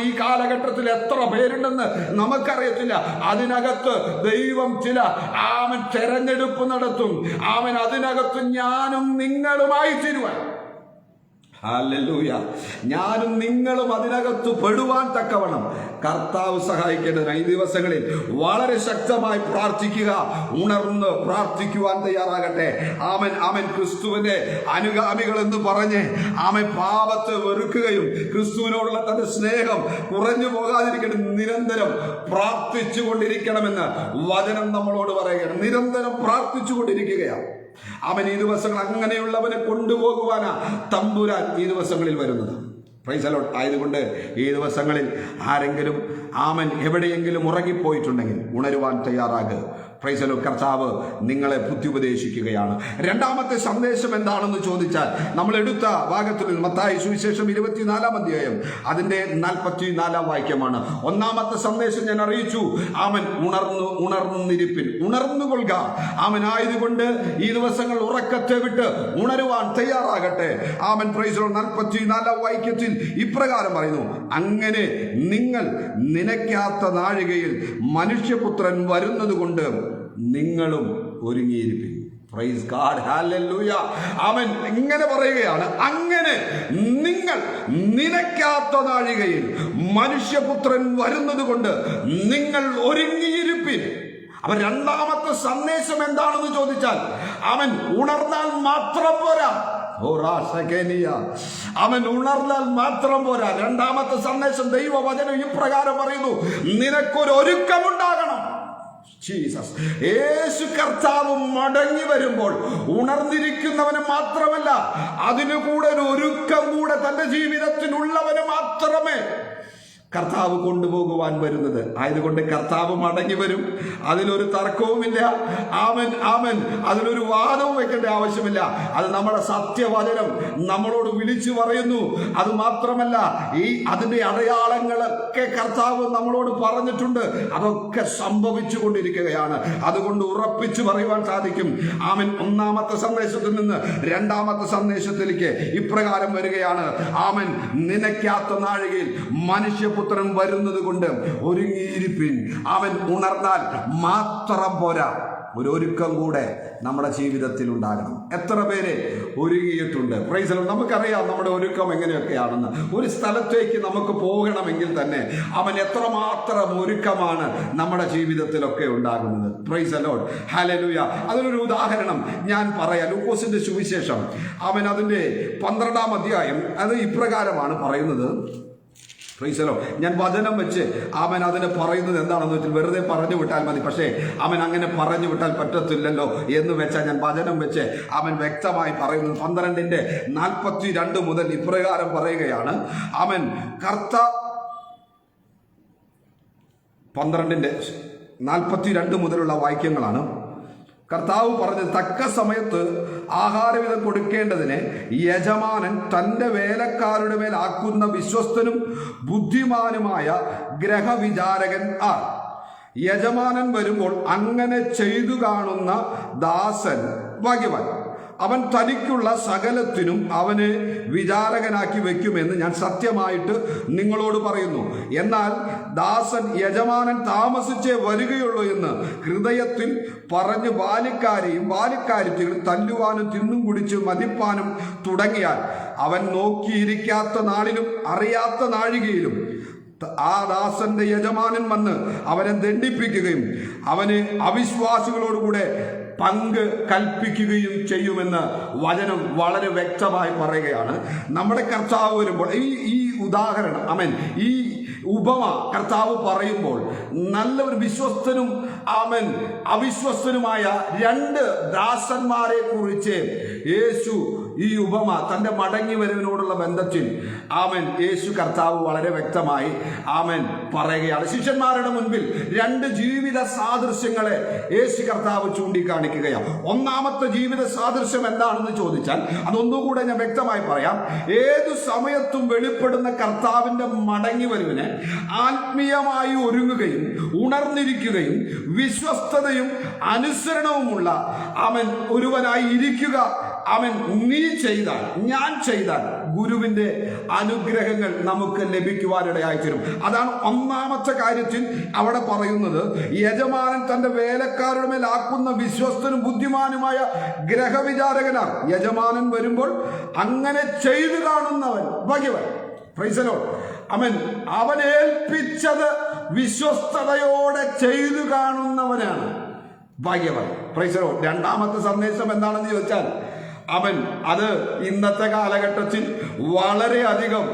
ഈ കാലഘട്ടത്തിൽ എത്ര പേരുണ്ടെന്ന് നമുക്കറിയത്തില്ല. അതിനകത്ത് ദൈവം ചില തെരഞ്ഞെടുപ്പ് നടത്തും. അതിനകത്ത് ഞാനും നിങ്ങളുമായി തീരുവാൻ, ഹല്ലേലൂയ, ഞാനും നിങ്ങളും അതിനകത്ത് പെടുവാൻ തക്കവണ്ണം കർത്താവ് സഹായിക്കേണ്ടതിന് ഈ ദിവസങ്ങളിൽ വളരെ ശക്തമായി പ്രാർത്ഥിക്കുക. ഉണർന്ന് പ്രാർത്ഥിക്കുവാൻ തയ്യാറാകട്ടെ. ആമൻ ക്രിസ്തുവിന്റെ അനുഗാമികൾ എന്ന് പറഞ്ഞ് പാപത്തെ വെറുക്കുകയും ക്രിസ്തുവിനോടുള്ള തന്റെ സ്നേഹം കുറഞ്ഞു പോകാതിരിക്കണം. നിരന്തരം പ്രാർത്ഥിച്ചു കൊണ്ടിരിക്കണമെന്ന് വചനം നമ്മളോട് പറയുകയാണ്. നിരന്തരം പ്രാർത്ഥിച്ചു കൊണ്ടിരിക്കുകയാണ്. ഈ ദിവസങ്ങൾ അങ്ങനെയുള്ളവനെ കൊണ്ടുപോകുവാനാ തമ്പുരാൻ ഈ ദിവസങ്ങളിൽ വരുന്നത്. Praise the Lord. ആയതുകൊണ്ട് ഈ ദിവസങ്ങളിൽ ആരെങ്കിലും എവിടെയെങ്കിലും ഉറങ്ങിപ്പോയിട്ടുണ്ടെങ്കിൽ ഉണരുവാൻ തയ്യാറാകുക. Praise the Lord. കർത്താവ് നിങ്ങളെ ബുദ്ധി ഉപദേശിക്കുകയാണ്. രണ്ടാമത്തെ സന്ദേശം എന്താണെന്ന് ചോദിച്ചാൽ, നമ്മൾ എടുത്ത ഭാഗത്തിൽ നിന്ന് മത്തായി സുവിശേഷം 24-ാം അധ്യായം അതിന്റെ 44-ാം വാക്യമാണ്. ഒന്നാമത്തെ സന്ദേശം ഞാൻ അറിയിച്ചു. ഉണർന്നിരിപ്പിൻ, ഉണർന്നുകൊള്ളുക. ആയതുകൊണ്ട് ഈ ദിവസങ്ങൾ ഉറക്കത്തെ വിട്ട് ഉണരുവാൻ തയ്യാറാകട്ടെ. Praise the Lord. 44-ാം വാക്യത്തിൽ ഇപ്രകാരം പറയുന്നു, അങ്ങനെ നിങ്ങൾ നനയ്ക്കാത്ത നാഴികയിൽ മനുഷ്യപുത്രൻ വരുന്നത് കൊണ്ട് നിങ്ങളും ഒരുങ്ങിയിരിപ്പിൻ. Price God, hallelujah. ഇങ്ങനെ പറയുകയാണ്, അങ്ങനെ നിങ്ങൾ നനയ്ക്കാത്ത നാഴികയിൽ മനുഷ്യപുത്രൻ വരുന്നത് കൊണ്ട് നിങ്ങൾ ഒരുങ്ങിയിരിപ്പിൻ. രണ്ടാമത്തെ സന്ദേശം എന്താണെന്ന് ചോദിച്ചാൽ, ഉണർന്നാൽ മാത്രം പോരാ. ഉണർന്നാൽ മാത്രം പോരാ. രണ്ടാമത്തെ സന്ദേശം ദൈവവചനം ഇപ്രകാരം പറയുന്നു, നിനക്കൊരു ഒരുക്കമുണ്ടാകണം. ജീസസ്, യേശു കർത്താവ് മടങ്ങി വരുമ്പോൾ ഉണർന്നിരിക്കുന്നവന് മാത്രമല്ല, അതിനുകൂടെ ഒരു ഒരുക്കം കൂടെ തന്റെ ജീവിതത്തിനുള്ളവന് മാത്രമേ കർത്താവ് കൊണ്ടുപോകുവാൻ വരുന്നത്. ആയതുകൊണ്ട് കർത്താവ് മടങ്ങി വരും, അതിലൊരു തർക്കവുമില്ല. അതിലൊരു വാദവും വെക്കേണ്ട ആവശ്യമില്ല. അത് നമ്മുടെ സത്യവചനം നമ്മളോട് വിളിച്ചു പറയുന്നു. അത് മാത്രമല്ല, അതിന്റെ അടയാളങ്ങളൊക്കെ കർത്താവ് നമ്മളോട് പറഞ്ഞിട്ടുണ്ട്. അതൊക്കെ സംഭവിച്ചു കൊണ്ടിരിക്കുകയാണ്. അതുകൊണ്ട് ഉറപ്പിച്ചു പറയുവാൻ സാധിക്കും. ഒന്നാമത്തെ സന്ദേശത്തിൽ നിന്ന് രണ്ടാമത്തെ സന്ദേശത്തിലേക്ക് ഇപ്രകാരം വരികയാണ്. നനയ്ക്കാത്ത നാഴികയിൽ മനുഷ്യപുത്രൻ വരുന്നത് കൊണ്ട് ഒരുങ്ങിയിരിപ്പിൻ. ഉണർന്നാൽ മാത്രം പോരാ, ഒരു ഒരുക്കം കൂടെ നമ്മുടെ ജീവിതത്തിൽ ഉണ്ടാകണം. എത്ര പേര് ഒരുങ്ങിയിട്ടുണ്ട്? Price the Lord. നമുക്കറിയാം നമ്മുടെ ഒരുക്കം എങ്ങനെയൊക്കെയാണെന്ന്. ഒരു സ്ഥലത്തേക്ക് നമുക്ക് പോകണമെങ്കിൽ തന്നെ എത്രമാത്രം ഒരുക്കമാണ് നമ്മുടെ ജീവിതത്തിലൊക്കെ ഉണ്ടാകുന്നത്. Price the Lord, hallelujah. അതിനൊരു ഉദാഹരണം ഞാൻ പറയാം. ലൂക്കോസിന്റെ സുവിശേഷം അതിന്റെ 12-ാം അധ്യായം അത് ഇപ്രകാരമാണ് പറയുന്നത്. Price the Lord. ഞാൻ വചനം വെച്ച് അതിനെ പറയുന്നത് എന്താണെന്ന് വെച്ചാൽ വെറുതെ പറഞ്ഞു വിട്ടാൽ മതി. പക്ഷേ അങ്ങനെ പറഞ്ഞു വിട്ടാൽ പറ്റത്തില്ലല്ലോ എന്ന് വെച്ചാൽ ഞാൻ വചനം വെച്ച് വ്യക്തമായി പറയുന്നത് 12:42 മുതൽ ഇപ്രകാരം പറയുകയാണ്. 12:42 മുതലുള്ള വാക്യങ്ങളാണ്. കർത്താവ് പറഞ്ഞത്, തക്ക സമയത്ത് ആഹാരവിധം കൊടുക്കേണ്ടതിന് യജമാനൻ തൻ്റെ വേലക്കാരുടെ മേൽ ആക്കുന്ന വിശ്വസ്തനും ബുദ്ധിമാനുമായ ഗ്രഹവിചാരകൻ ആണ്. യജമാനൻ വരുമ്പോൾ അങ്ങനെ ചെയ്തു കാണുന്ന ദാസൻ ഭാഗ്യവാൻ. അവൻ തനിക്കുള്ള സകലത്തിനും അവനെ വിചാരകനാക്കി വെക്കുമെന്ന് ഞാൻ സത്യമായിട്ട് നിങ്ങളോട് പറയുന്നു. എന്നാൽ ദാസൻ യജമാനൻ താമസിച്ചേ വരികയുള്ളൂ എന്ന് ഹൃദയത്തിൽ പറഞ്ഞ് ബാല്യക്കാരെയും ബാല്യക്കാരികളെയും തല്ലുവാനും തിന്നും കുടിച്ച് മതിപ്പാനും തുടങ്ങിയാൽ അവൻ നോക്കിയിരിക്കാത്ത നാളിലും അറിയാത്ത നാഴികയിലും ആ ദാസന്റെ യജമാനൻ വന്ന് അവനെ ദണ്ഡിപ്പിക്കുകയും അവന് അവിശ്വാസികളോടുകൂടെ പങ്ക് കൽപ്പിക്കുകയും ചെയ്യുമെന്ന് വചനം വളരെ വ്യക്തമായി പറയുകയാണ്. നമ്മുടെ കർത്താവ് വരുമ്പോൾ ഈ ഉദാഹരണം, ആമേൻ, ഈ ഉപമ കർത്താവ് പറയുമ്പോൾ നല്ലൊരു വിശ്വസ്തനും ആമേൻ അവിശ്വസ്തനുമായ രണ്ട് ദാസന്മാരെ കുറിച്ച് യേശു ഈ ഉപമ തൻ്റെ മടങ്ങി വരവിനോടുള്ള ബന്ധത്തിൽ ആമേൻ യേശു കർത്താവ് വളരെ വ്യക്തമായി ആമേൻ പറയുകയാണ്. ശിഷ്യന്മാരുടെ മുൻപിൽ രണ്ട് ജീവിത സാദൃശ്യങ്ങളെ യേശു കർത്താവ് ചൂണ്ടിക്കാണിക്കുകയാണ്. ഒന്നാമത്തെ ജീവിത സാദൃശ്യം എന്താണെന്ന് ചോദിച്ചാൽ അതൊന്നുകൂടെ ഞാൻ വ്യക്തമായി പറയാം. ഏതു സമയത്തും വെളിപ്പെടുന്ന കർത്താവിന്റെ മടങ്ങി വരവിനെ ആത്മീയമായി ഒരുങ്ങുകയും ഉണർന്നിരിക്കുകയും വിശ്വസ്തതയും അനുസരണവുമുള്ള അവൻ ഒരുവനായി ഇരിക്കുക. അവൻ നീ ചെയ്താൽ, ഞാൻ ചെയ്താൽ ഗുരുവിന്റെ അനുഗ്രഹങ്ങൾ നമുക്ക് ലഭിക്കുവാനിടയായി തീരും. അതാണ് ഒന്നാമത്തെ കാര്യത്തിൽ അവിടെ പറയുന്നത്. യജമാനൻ തന്റെ വേലക്കാരുടെ മേൽ ആക്കുന്ന വിശ്വസ്തനും ബുദ്ധിമാനുമായ ഗ്രഹവിചാരകനാണ്. യജമാനൻ വരുമ്പോൾ അങ്ങനെ ചെയ്തു കാണുന്നവൻ ഭാഗ്യവാൻ. Price the Lord. അവൻ ഏൽപ്പിച്ചത് വിശ്വസ്തയോടെ ചെയ്തു കാണുന്നവനാണ് ഭാഗ്യവാൻ. Price the Lord. രണ്ടാമത്തെ സന്ദേശം എന്താണെന്ന് ചോദിച്ചാൽ അത് ഇന്നത്തെ കാലഘട്ടത്തിൽ വളരെയധികം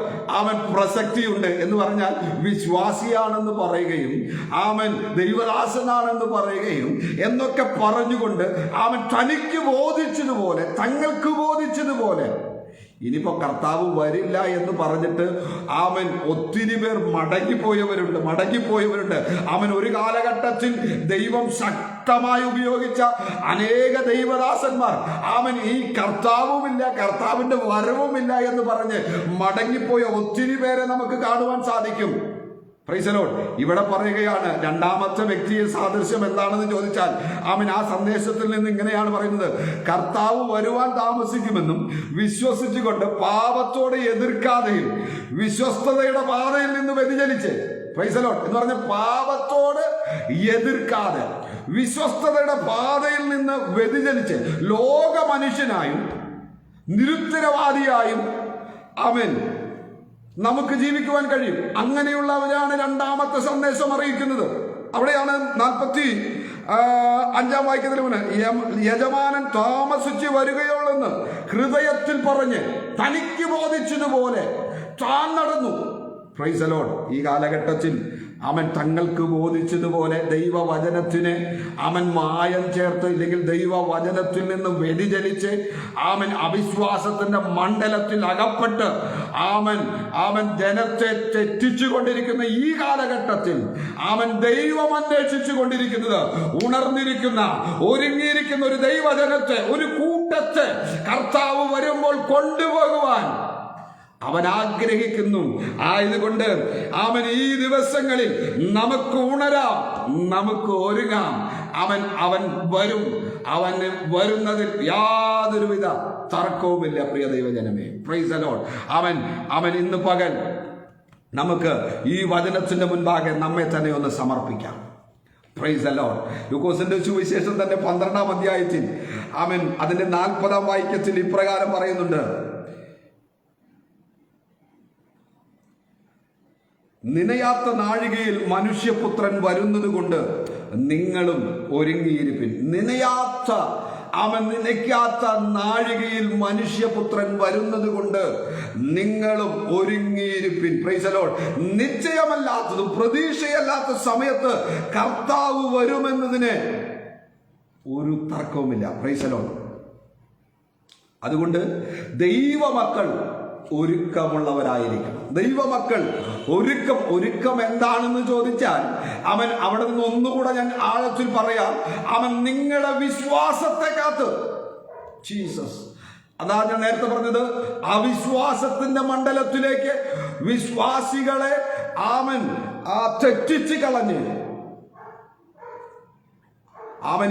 പ്രസക്തിയുണ്ട്. എന്ന് പറഞ്ഞാൽ വിശ്വാസിയാണെന്ന് പറയുകയും ദൈവദാസനാണെന്ന് പറയുകയും എന്നൊക്കെ പറഞ്ഞുകൊണ്ട് തനിക്ക് ബോധിച്ചതുപോലെ, തങ്ങൾക്ക് ബോധിച്ചതുപോലെ ഇനിയിപ്പോ കർത്താവ് വരില്ല എന്ന് പറഞ്ഞിട്ട് ഒത്തിരി പേർ മടങ്ങിപ്പോയവരുണ്ട്. ഒരു കാലഘട്ടത്തിൽ ദൈവം ശക്തമായി ഉപയോഗിച്ച അനേക ദൈവദാസന്മാർ ഈ കർത്താവുമില്ല, കർത്താവിന്റെ വരവുമില്ല എന്ന് പറഞ്ഞ് മടങ്ങിപ്പോയ ഒത്തിരി പേരെ നമുക്ക് കാണുവാൻ സാധിക്കും. Price the Lord. ഇവിടെ പറയുകയാണ് രണ്ടാമത്തെ വ്യക്തിയെ സാദൃശ്യം എന്താണെന്ന് ചോദിച്ചാൽ ആ സന്ദേശത്തിൽ നിന്ന് ഇങ്ങനെയാണ് പറയുന്നത്: കർത്താവ് വരുവാൻ താമസിക്കുമെന്നും വിശ്വസിച്ചുകൊണ്ട് പാപത്തോടെ എതിർക്കാതെയും വിശ്വസ്തതയുടെ പാതയിൽ നിന്ന് വ്യതിചലിച്ച്, പ്രൈസ് ദി ലോർഡ് എന്ന് പറഞ്ഞ പാപത്തോട് എതിർക്കാതെ വിശ്വസ്തതയുടെ പാതയിൽ നിന്ന് വ്യതിചലിച്ച് ലോക മനുഷ്യനായും നിരുത്തരവാദിയായും നമുക്ക് ജീവിക്കുവാൻ കഴിയും. അങ്ങനെയുള്ളവരാണ് രണ്ടാമത്തെ സന്ദേശം അറിയിക്കുന്നത്. അവിടെയാണ് 45 വാക്യത്തിൽ യജമാനൻ താമസിച്ച് വരികയുള്ളെന്ന് ഹൃദയത്തിൽ പറഞ്ഞ് തനിക്ക് ബോധിച്ചതുപോലെ താൻ നടന്നു. Price the Lord. ഈ കാലഘട്ടത്തിൽ തങ്ങൾക്ക് ബോധിച്ചതുപോലെ ദൈവവചനത്തിന് മായം ചേർത്ത്, ഇല്ലെങ്കിൽ ദൈവവചനത്തിൽ നിന്ന് വ്യതിചലിച്ച് അവിശ്വാസത്തിന്റെ മണ്ഡലത്തിൽ അകപ്പെട്ട് ജനത്തെ തെറ്റിച്ചുകൊണ്ടിരിക്കുന്ന ഈ കാലഘട്ടത്തിൽ ദൈവം അന്വേഷിച്ചു കൊണ്ടിരിക്കുന്നത് ഉണർന്നിരിക്കുന്ന, ഒരുങ്ങിയിരിക്കുന്ന ഒരു ദൈവജനത്തെ, ഒരു കൂട്ടത്തെ കർത്താവ് വരുമ്പോൾ കൊണ്ടുപോകുവാൻ അവൻ ആഗ്രഹിക്കുന്നു. ആയതുകൊണ്ട് ഈ ദിവസങ്ങളിൽ നമുക്ക് ഉണരാം, നമുക്ക് ഒരുങ്ങാം. അവൻ വരും. അവന് വരുന്നതിൽ യാതൊരുവിധ തർക്കവുമില്ല. പ്രിയ ദൈവജനമേ, പ്രൈസ് ദി ലോർഡ്. അവൻ ഇന്ന് പകൽ നമുക്ക് ഈ വചനത്തിന്റെ മുൻപാകെ നമ്മെ തന്നെ ഒന്ന് സമർപ്പിക്കാം. Price the Lord. ലൂക്കോസിന്റെ സുവിശേഷം തന്നെ 12-ാം അധ്യായത്തിൽ അതിന്റെ 40-ാം വാക്യത്തിൽ ഇപ്രകാരം പറയുന്നുണ്ട്: നിനയാത്ത നാഴികയിൽ മനുഷ്യപുത്രൻ വരുന്നത് കൊണ്ട് നിങ്ങളും ഒരുങ്ങിയിരിപ്പിൻ. നിനയാത്ത നിനയ്ക്കാത്ത നാഴികയിൽ മനുഷ്യപുത്രൻ വരുന്നത് കൊണ്ട് നിങ്ങളും ഒരുങ്ങിയിരിപ്പിൻ. Praise the Lord. നിശ്ചയമല്ലാത്തതും പ്രതീക്ഷയല്ലാത്ത സമയത്ത് കർത്താവ് വരുമെന്നതിന് ഒരു തർക്കവുമില്ല. Praise the Lord. അതുകൊണ്ട് ദൈവമക്കൾ ഒരുക്കമുള്ളവരായിരിക്കണം. ദൈവമക്കൾ ഒരുക്കം എന്താണെന്ന് ചോദിച്ചാൽ അവിടെ നിന്ന് ഒന്നുകൂടെ ഞാൻ ആഴത്തിൽ പറയാം. നിങ്ങളുടെ വിശ്വാസത്തെ കാത്ത്. ജീസസ്, അതാ ഞാൻ നേരത്തെ പറഞ്ഞത്, അവിശ്വാസത്തിന്റെ മണ്ഡലത്തിലേക്ക് വിശ്വാസികളെ തെറ്റിച്ച് കളഞ്ഞ്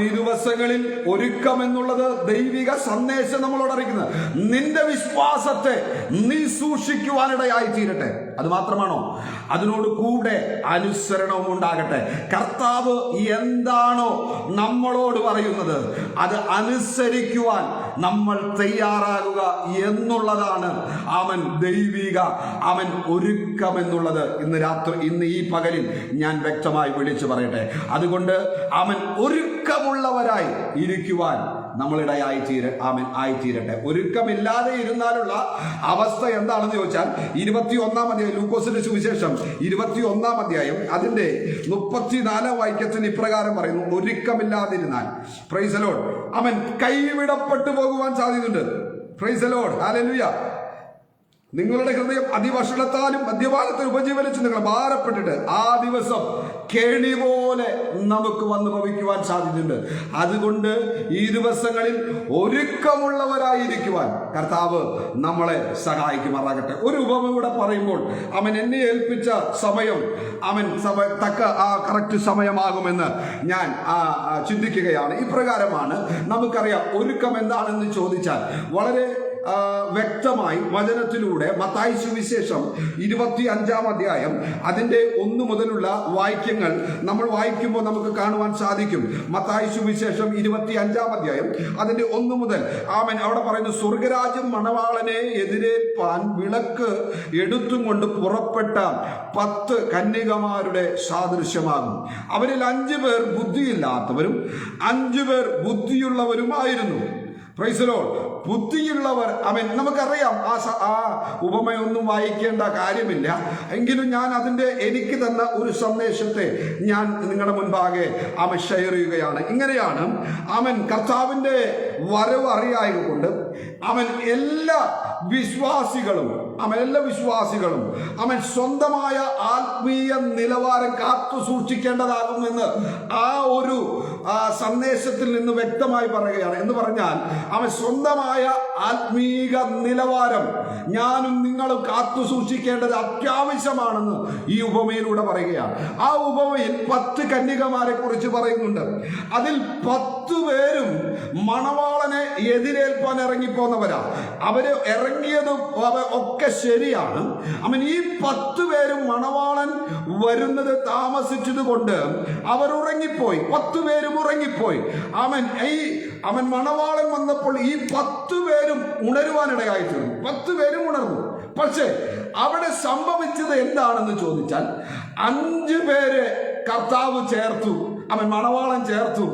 ഈ ദിവസങ്ങളിൽ ഒരുക്കം എന്നുള്ളത് ദൈവിക സന്ദേശം നമ്മളോട് അറിയിക്കുന്നത്. നിന്റെ വിശ്വാസത്തെ നീ സൂക്ഷിക്കുവാനിടയായി തീരട്ടെ. അത് മാത്രമാണോ? അതിനോട് കൂടെ അനുസരണവും ഉണ്ടാകട്ടെ. കർത്താവ് എന്താണോ നമ്മളോട് പറയുന്നത് അത് അനുസരിക്കുവാൻ നമ്മൾ തയ്യാറാകുക എന്നുള്ളതാണ് ദൈവിക ഒരുക്കം എന്നുള്ളത്. ഇന്ന് ഈ പകലിൽ ഞാൻ വ്യക്തമായി വിളിച്ചു പറയട്ടെ. അതുകൊണ്ട് ഒരുക്കമുള്ളവരായി ഇരിക്കുവാൻ നമ്മളിടയായി ആയിത്തീരട്ടെ. ഒരുക്കമില്ലാതെ ഇരുന്നാലുള്ള അവസ്ഥ എന്താണെന്ന് ചോദിച്ചാൽ 21-ാം അധ്യായം, ലൂക്കോസിന്റെ സുവിശേഷം 21-ാം അധ്യായം അതിന്റെ 34-ാം വാക്യത്തിൽ ഇപ്രകാരം പറയുന്നു: ഒരുക്കമില്ലാതിരുന്നാൽ, പ്രൈസ് ദി ലോർഡ്, കൈവിടപ്പെട്ടു പോകുവാൻ സാധ്യതയുണ്ട്. Price the Lord, hallelujah. നിങ്ങളുടെ ഹൃദയം അതിഭക്ഷണത്താലും മദ്യപാനത്തിലും ഉപജീവനിച്ച് നിങ്ങൾ ഭാരപ്പെട്ടിട്ട് ആ ദിവസം കെണി പോലെ നമുക്ക് വന്ന് ഭവിക്കുവാൻ സാധ്യതയുണ്ട്. അതുകൊണ്ട് ഈ ദിവസങ്ങളിൽ ഒരുക്കമുള്ളവരായിരിക്കുവാൻ കർത്താവ് നമ്മളെ സഹായിക്കുമാറാകട്ടെ. ഒരു ഉപമയൂടെ പറയുമ്പോൾ എന്നെ ഏൽപ്പിച്ച സമയം തക്ക കറക്റ്റ് സമയമാകുമെന്ന് ഞാൻ ചിന്തിക്കുകയാണ്. ഇപ്രകാരമാണ്. നമുക്കറിയാം ഒരുക്കം എന്താണെന്ന് ചോദിച്ചാൽ വളരെ വ്യക്തമായി വചനത്തിലൂടെ മത്തായി സുവിശേഷം 25-ാം അധ്യായം അതിന്റെ 1 മുതലുള്ള വാക്യങ്ങൾ നമ്മൾ വായിക്കുമ്പോൾ നമുക്ക് കാണുവാൻ സാധിക്കും. മത്തായി സുവിശേഷം 25-ാം അധ്യായം അതിന്റെ 1 മുതൽ അവിടെ പറയുന്നു: സ്വർഗരാജ്യം മണവാളനെ എതിരേൽപ്പാൻ വിളക്ക് എടുത്തും കൊണ്ട് പുറപ്പെട്ട 10 കന്യകമാരുടെ സാദൃശ്യമാകും. അവരിൽ 5 പേർ ബുദ്ധിയില്ലാത്തവരും 5 പേർ ബുദ്ധിയുള്ളവരുമായിരുന്നു. Praise the Lord. ബുദ്ധിയുള്ളവർ നമുക്കറിയാം. ആ ഉപമയൊന്നും വായിക്കേണ്ട കാര്യമില്ല. എങ്കിലും ഞാൻ എനിക്ക് തന്ന ഒരു സന്ദേശത്തെ ഞാൻ നിങ്ങളുടെ മുൻപാകെ ഷെയർ ചെയ്യുകയാണ്. ഇങ്ങനെയാണ് കർത്താവിന്റെ വരവ് അറിയായതുകൊണ്ട് എല്ലാ വിശ്വാസികളും സ്വന്തമായ ആത്മീയ നിലവാരം കാത്തു സൂക്ഷിക്കേണ്ടതാകുമെന്ന് ആ ഒരു സന്ദേശത്തിൽ നിന്ന് വ്യക്തമായി പറയുകയാണ്. എന്ന് പറഞ്ഞാൽ സ്വന്തമായ ആത്മീക നിലവാരം ഞാനും നിങ്ങളും കാത്തു സൂക്ഷിക്കേണ്ടത് അത്യാവശ്യമാണെന്ന് ഈ ഉപമയിലൂടെ പറയുകയാണ്. ആ ഉപമയിൽ 10 കന്യകമാരെ കുറിച്ച് പറയുന്നുണ്ട്. അതിൽ 10 പേരും മണവാളനെ എതിരേൽപ്പാൻ ഇറങ്ങിപ്പോന്നവരാ. അവര് ഇറങ്ങിയത് ഒക്കെ ശരിയാണ്. ഈ 10 പേരും മണവാളൻ വരുന്നത് താമസിച്ചത് കൊണ്ട് അവർ ഉറങ്ങിപ്പോയി. 10 പേരും ഉറങ്ങിപ്പോയി. മണവാളൻ വന്നപ്പോൾ ഈ 10 പേരും ഉണരുവാനിടയായി തീർന്നു. 10 പേരും ഉണർന്നു. പക്ഷേ അവിടെ സംഭവിച്ചത് എന്താണെന്ന് ചോദിച്ചാൽ 5 പേരെ കർത്താവ് ചേർത്തു, മണവാളൻ ചേർത്തു.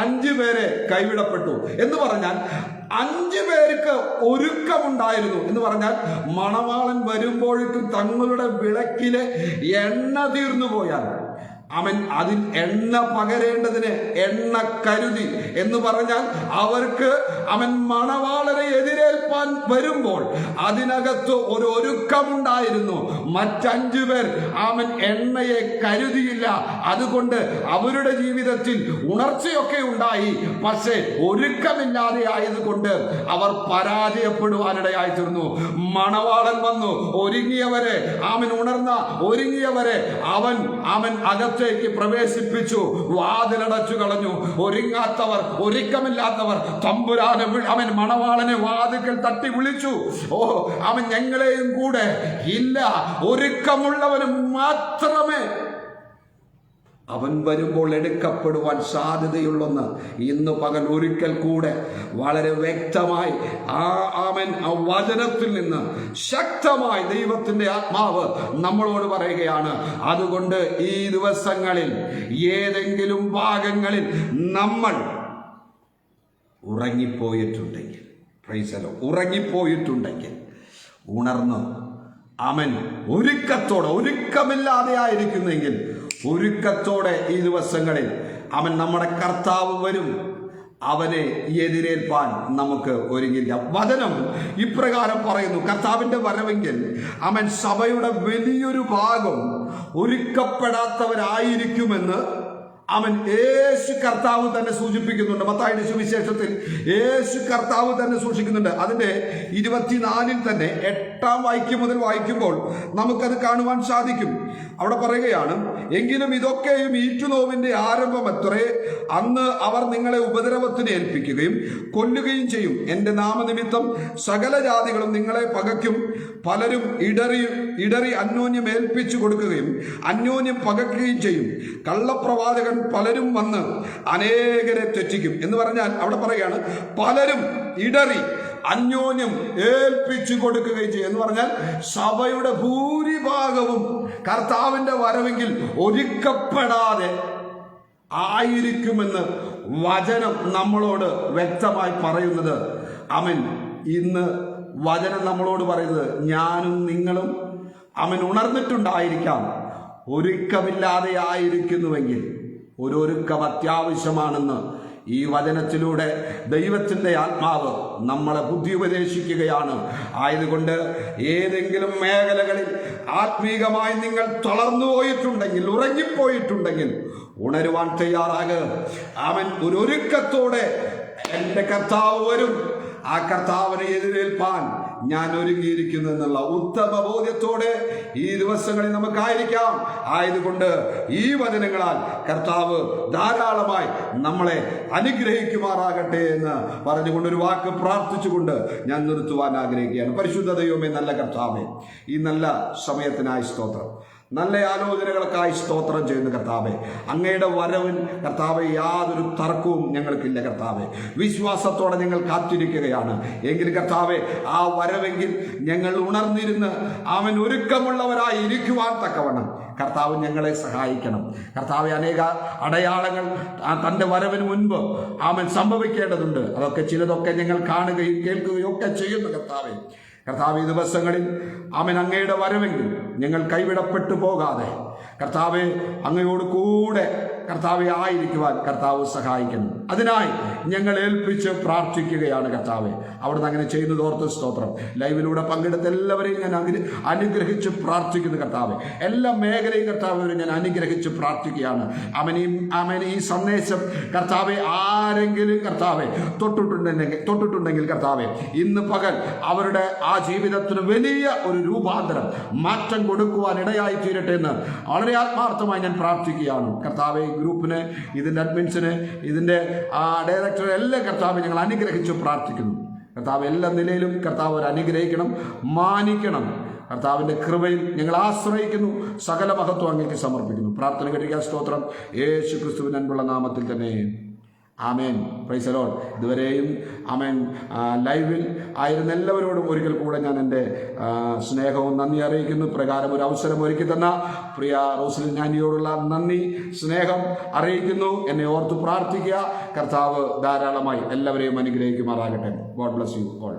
5 പേരെ കൈവിടപ്പെട്ടു. എന്ന് പറഞ്ഞാൽ 5 പേർക്ക് ഒരുക്കമുണ്ടായിരുന്നു. എന്ന് പറഞ്ഞാൽ മണവാളൻ വരുമ്പോഴേക്കും തങ്ങളുടെ വിളക്കിലെ എണ്ണ തീർന്നു പോയാൽ അതിൽ എണ്ണ പകരേണ്ടതിന് എണ്ണ കരുതി. എന്ന് പറഞ്ഞാൽ അവർക്ക് മണവാളനെ എതിരേൽപ്പാൻ വരുമ്പോൾ അതിനകത്ത് ഒരു ഒരുക്കമുണ്ടായിരുന്നു. മറ്റ്5 പേർ എണ്ണയെ കരുതിയില്ല. അതുകൊണ്ട് അവരുടെ ജീവിതത്തിൽ ഉണർച്ചയൊക്കെ ഉണ്ടായി, പക്ഷേ ഒരുക്കമില്ലാതെ ആയതുകൊണ്ട് അവർ പരാജയപ്പെടുവാനിടയായി തീർന്നു. മണവാളൻ വന്നു, ഒരുങ്ങിയവരെ ഒരുങ്ങിയവരെ അവൻ അകത്തേക്ക് പ്രവേശിപ്പിച്ചു, വാതിലടച്ചു കളഞ്ഞു. ഒരുക്കമില്ലാത്തവർ തമ്പുരാനെ മണവാളനെ വാതിൽക്കൽ തട്ടി വിളിച്ചു. ഞങ്ങളെയും കൂടെ ഇല്ല. ഒരുക്കമുള്ളവനും മാത്രമേ അവൻ വരുമ്പോൾ എടുക്കപ്പെടുവാൻ സാധ്യതയുള്ളെന്ന് ഇന്ന് പകൽ ഒരിക്കൽ കൂടെ വളരെ വ്യക്തമായി ആ വചനത്തിൽ നിന്ന് ശക്തമായി ദൈവത്തിന്റെ ആത്മാവ് നമ്മളോട് പറയുകയാണ്. അതുകൊണ്ട് ഈ ദിവസങ്ങളിൽ ഏതെങ്കിലും ഭാഗങ്ങളിൽ നമ്മൾ ഉറങ്ങിപ്പോയിട്ടുണ്ടെങ്കിൽ, ഉണർന്ന് ഒരുക്കമില്ലാതെ ആയിരിക്കുന്നെങ്കിൽ ഒരുക്കത്തോടെ ഈ ദിവസങ്ങളിൽ നമ്മുടെ കർത്താവ് വരും. അവനെ എതിരേൽപ്പാൻ നമുക്ക് ഒരുങ്ങിയിരിക്കാം. വചനം ഇപ്രകാരം പറയുന്നു, കർത്താവിന്റെ വരവെങ്കിൽ അവൻ സഭയുടെ വലിയൊരു ഭാഗം ഒരുക്കപ്പെടാത്തവരായിരിക്കുമെന്ന് അവൻ യേശു കർത്താവ് തന്നെ സൂചിപ്പിക്കുന്നുണ്ട്. മത്തായിയുടെ സുവിശേഷത്തിൽ യേശു കർത്താവ് തന്നെ സൂക്ഷിക്കുന്നുണ്ട്. അതിന്റെ 24 തന്നെ 8-ാം വാക്യം മുതൽ വായിക്കുമ്പോൾ നമുക്കത് കാണുവാൻ സാധിക്കും. അവിടെ പറയുകയാണ്, എങ്കിലും ഇതൊക്കെയും ഈറ്റുനോവിന്റെ ആരംഭമത്രേ. അന്ന് അവർ നിങ്ങളെ ഉപദ്രവത്തിന് ഏൽപ്പിക്കുകയും കൊല്ലുകയും ചെയ്യും. എന്റെ നാമനിമിത്തം സകല ജാതികളും നിങ്ങളെ പകയ്ക്കും. പലരും ഇടറി അന്യോന്യം ഏൽപ്പിച്ചു കൊടുക്കുകയും അന്യോന്യം പകയ്ക്കുകയും ചെയ്യും. കള്ളപ്രവാചകൻ പലരും വന്ന് അനേകരെ തെറ്റിക്കും എന്ന് പറഞ്ഞാൽ അവിടെ പറയുകയാണ്, പലരും ഇടറി അന്യോന്യം ഏൽപ്പിച്ചു കൊടുക്കുകയും ചെയ്യും എന്ന് പറഞ്ഞാൽ സഭയുടെ ഭൂരിഭാഗവും കർത്താവിന്റെ വരവെങ്കിൽ ഒരുക്കപ്പെടാതെ ആയിരിക്കുമെന്ന് വചനം നമ്മളോട് വ്യക്തമായി പറയുന്നത്. അവൻ ഇന്ന് വചനം നമ്മളോട് പറയുന്നത്, ഞാനും നിങ്ങളും അവൻ ഉണർന്നിട്ടുണ്ടായിരിക്കാം. ഒരുക്കമില്ലാതെ ആയിരിക്കുന്നുവെങ്കിൽ ഒരുക്കം അത്യാവശ്യമാണെന്ന് ഈ വചനത്തിലൂടെ ദൈവത്തിൻ്റെ ആത്മാവ് നമ്മളെ ബുദ്ധി ഉപദേശിക്കുകയാണ്. ആയതുകൊണ്ട് ഏതെങ്കിലും മേഖലകളിൽ ആത്മീകമായി നിങ്ങൾ തളർന്നു പോയിട്ടുണ്ടെങ്കിൽ, ഉറങ്ങിപ്പോയിട്ടുണ്ടെങ്കിൽ ഉണരുവാൻ തയ്യാറാകുക. അവൻ ഒരുക്കത്തോടെ എൻ്റെ കർത്താവ് വരും, ആ കർത്താവിനെ എതിരേൽപ്പാൻ ഞാൻ ഒരുങ്ങിയിരിക്കുന്നു എന്നുള്ള ഉത്തമ ബോധ്യത്തോടെ ഈ ദിവസങ്ങളിൽ നമുക്കായിരിക്കാം. ആയതുകൊണ്ട് ഈ വചനങ്ങളാൽ കർത്താവ് ധാരാളമായി നമ്മളെ അനുഗ്രഹിക്കുമാറാകട്ടെ എന്ന് പറഞ്ഞുകൊണ്ട് ഒരു വാക്ക് പ്രാർത്ഥിച്ചുകൊണ്ട് ഞാൻ നിർത്തുവാൻ ആഗ്രഹിക്കുകയാണ്. പരിശുദ്ധ ദൈവമേ, നല്ല കർത്താവേ, ഈ നല്ല സമയത്തിനായി സ്തോത്രം. നല്ല ആലോചനകൾക്കായി സ്തോത്രം ചെയ്യുന്ന കർത്താവെ, അങ്ങയുടെ വരവിൻ കർത്താവെ യാതൊരു തർക്കവും ഞങ്ങൾക്കില്ല കർത്താവെ. വിശ്വാസത്തോടെ ഞങ്ങൾ കാത്തിരിക്കുകയാണ്. എങ്കിൽ കർത്താവെ, ആ വരവെങ്കിൽ ഞങ്ങൾ ഉണർന്നിരുന്ന് അവൻ ഒരുക്കമുള്ളവരായി ഇരിക്കുവാൻ തക്കവണ്ണം കർത്താവ് ഞങ്ങളെ സഹായിക്കണം. കർത്താവെ, അനേക അടയാളങ്ങൾ തൻ്റെ വരവിന് മുൻപ് അവൻ സംഭവിക്കേണ്ടതുണ്ട്. അതൊക്കെ ചിലതൊക്കെ ഞങ്ങൾ കാണുകയും കേൾക്കുകയും ഒക്കെ ചെയ്യുന്നു കർത്താവെ. കർത്താവ്, ഈ ദിവസങ്ങളിൽ അവൻ അങ്ങയുടെ വരവെങ്കിൽ ഞങ്ങൾ കൈവിടപ്പെട്ടു പോകാതെ കർത്താവെ അങ്ങയോട് കൂടെ കർത്താവെ ആയിരിക്കുവാൻ കർത്താവ് സഹായിക്കണം. അതിനായി ഞങ്ങൾ ഏൽപ്പിച്ച് പ്രാർത്ഥിക്കുകയാണ് കർത്താവെ. അവിടുന്ന് അങ്ങനെ ചെയ്യുന്നത് ഓർത്ത് സ്തോത്രം. ലൈവിലൂടെ പങ്കെടുത്ത എല്ലാവരെയും ഞാൻ അനുഗ്രഹിച്ച് പ്രാർത്ഥിക്കുന്നു കർത്താവെ. എല്ലാ മേഖലയും കർത്താവ് ഞാൻ അനുഗ്രഹിച്ച് പ്രാർത്ഥിക്കുകയാണ്. അവൻ ഈ സന്ദേശം കർത്താവെ ആരെങ്കിലും കർത്താവെ തൊട്ടിട്ടുണ്ടെങ്കിൽ കർത്താവെ, ഇന്ന് പകൽ അവരുടെ ആ ജീവിതത്തിന് വലിയ ഒരു രൂപാന്തരം, മാറ്റം കൊടുക്കുവാൻ ഇടയായി തീരട്ടെ എന്ന് വളരെ ആത്മാർത്ഥമായി ഞാൻ പ്രാർത്ഥിക്കുകയാണ് കർത്താവെ. ഗ്രൂപ്പിന്, ഇതിൻ്റെ അഡ്മിൻസിന്, ഇതിൻ്റെ ഡയറക്ടറെ എല്ലാം കർത്താവെ ഞങ്ങൾ അനുഗ്രഹിച്ച് പ്രാർത്ഥിക്കുന്നു കർത്താവ്. എല്ലാ നിലയിലും കർത്താവ് അനുഗ്രഹിക്കണം, മാനിക്കണം. കർത്താവിൻ്റെ കൃപയിൽ ഞങ്ങൾ ആശ്രയിക്കുന്നു. സകല മഹത്വം അങ്ങേക്ക് സമർപ്പിക്കുന്നു. പ്രാർത്ഥന കേട്ടിരിക്കാൻ സ്തോത്രം. യേശു ക്രിസ്തുവിൻ അൻപുള്ള നാമത്തിൽ തന്നെ ആമേൻ. Praise the Lord. ഇതുവരെയും ആമേൻ ലൈവിൽ ആയിരുന്ന എല്ലാവരോടും ഒരിക്കൽ കൂടെ ഞാൻ എൻ്റെ സ്നേഹവും നന്ദി അറിയിക്കുന്നു. പ്രകാരം ഒരു അവസരം ഒരുക്കി തന്ന പ്രിയ റോസ്ലിൻ ആൻറ്റിയോടുള്ള നന്ദി, സ്നേഹം അറിയിക്കുന്നു. എന്നെ ഓർത്ത് പ്രാർത്ഥിക്കുക. കർത്താവ് ധാരാളമായി എല്ലാവരെയും അനുഗ്രഹിക്കുമാറാകട്ടെ. God bless you all.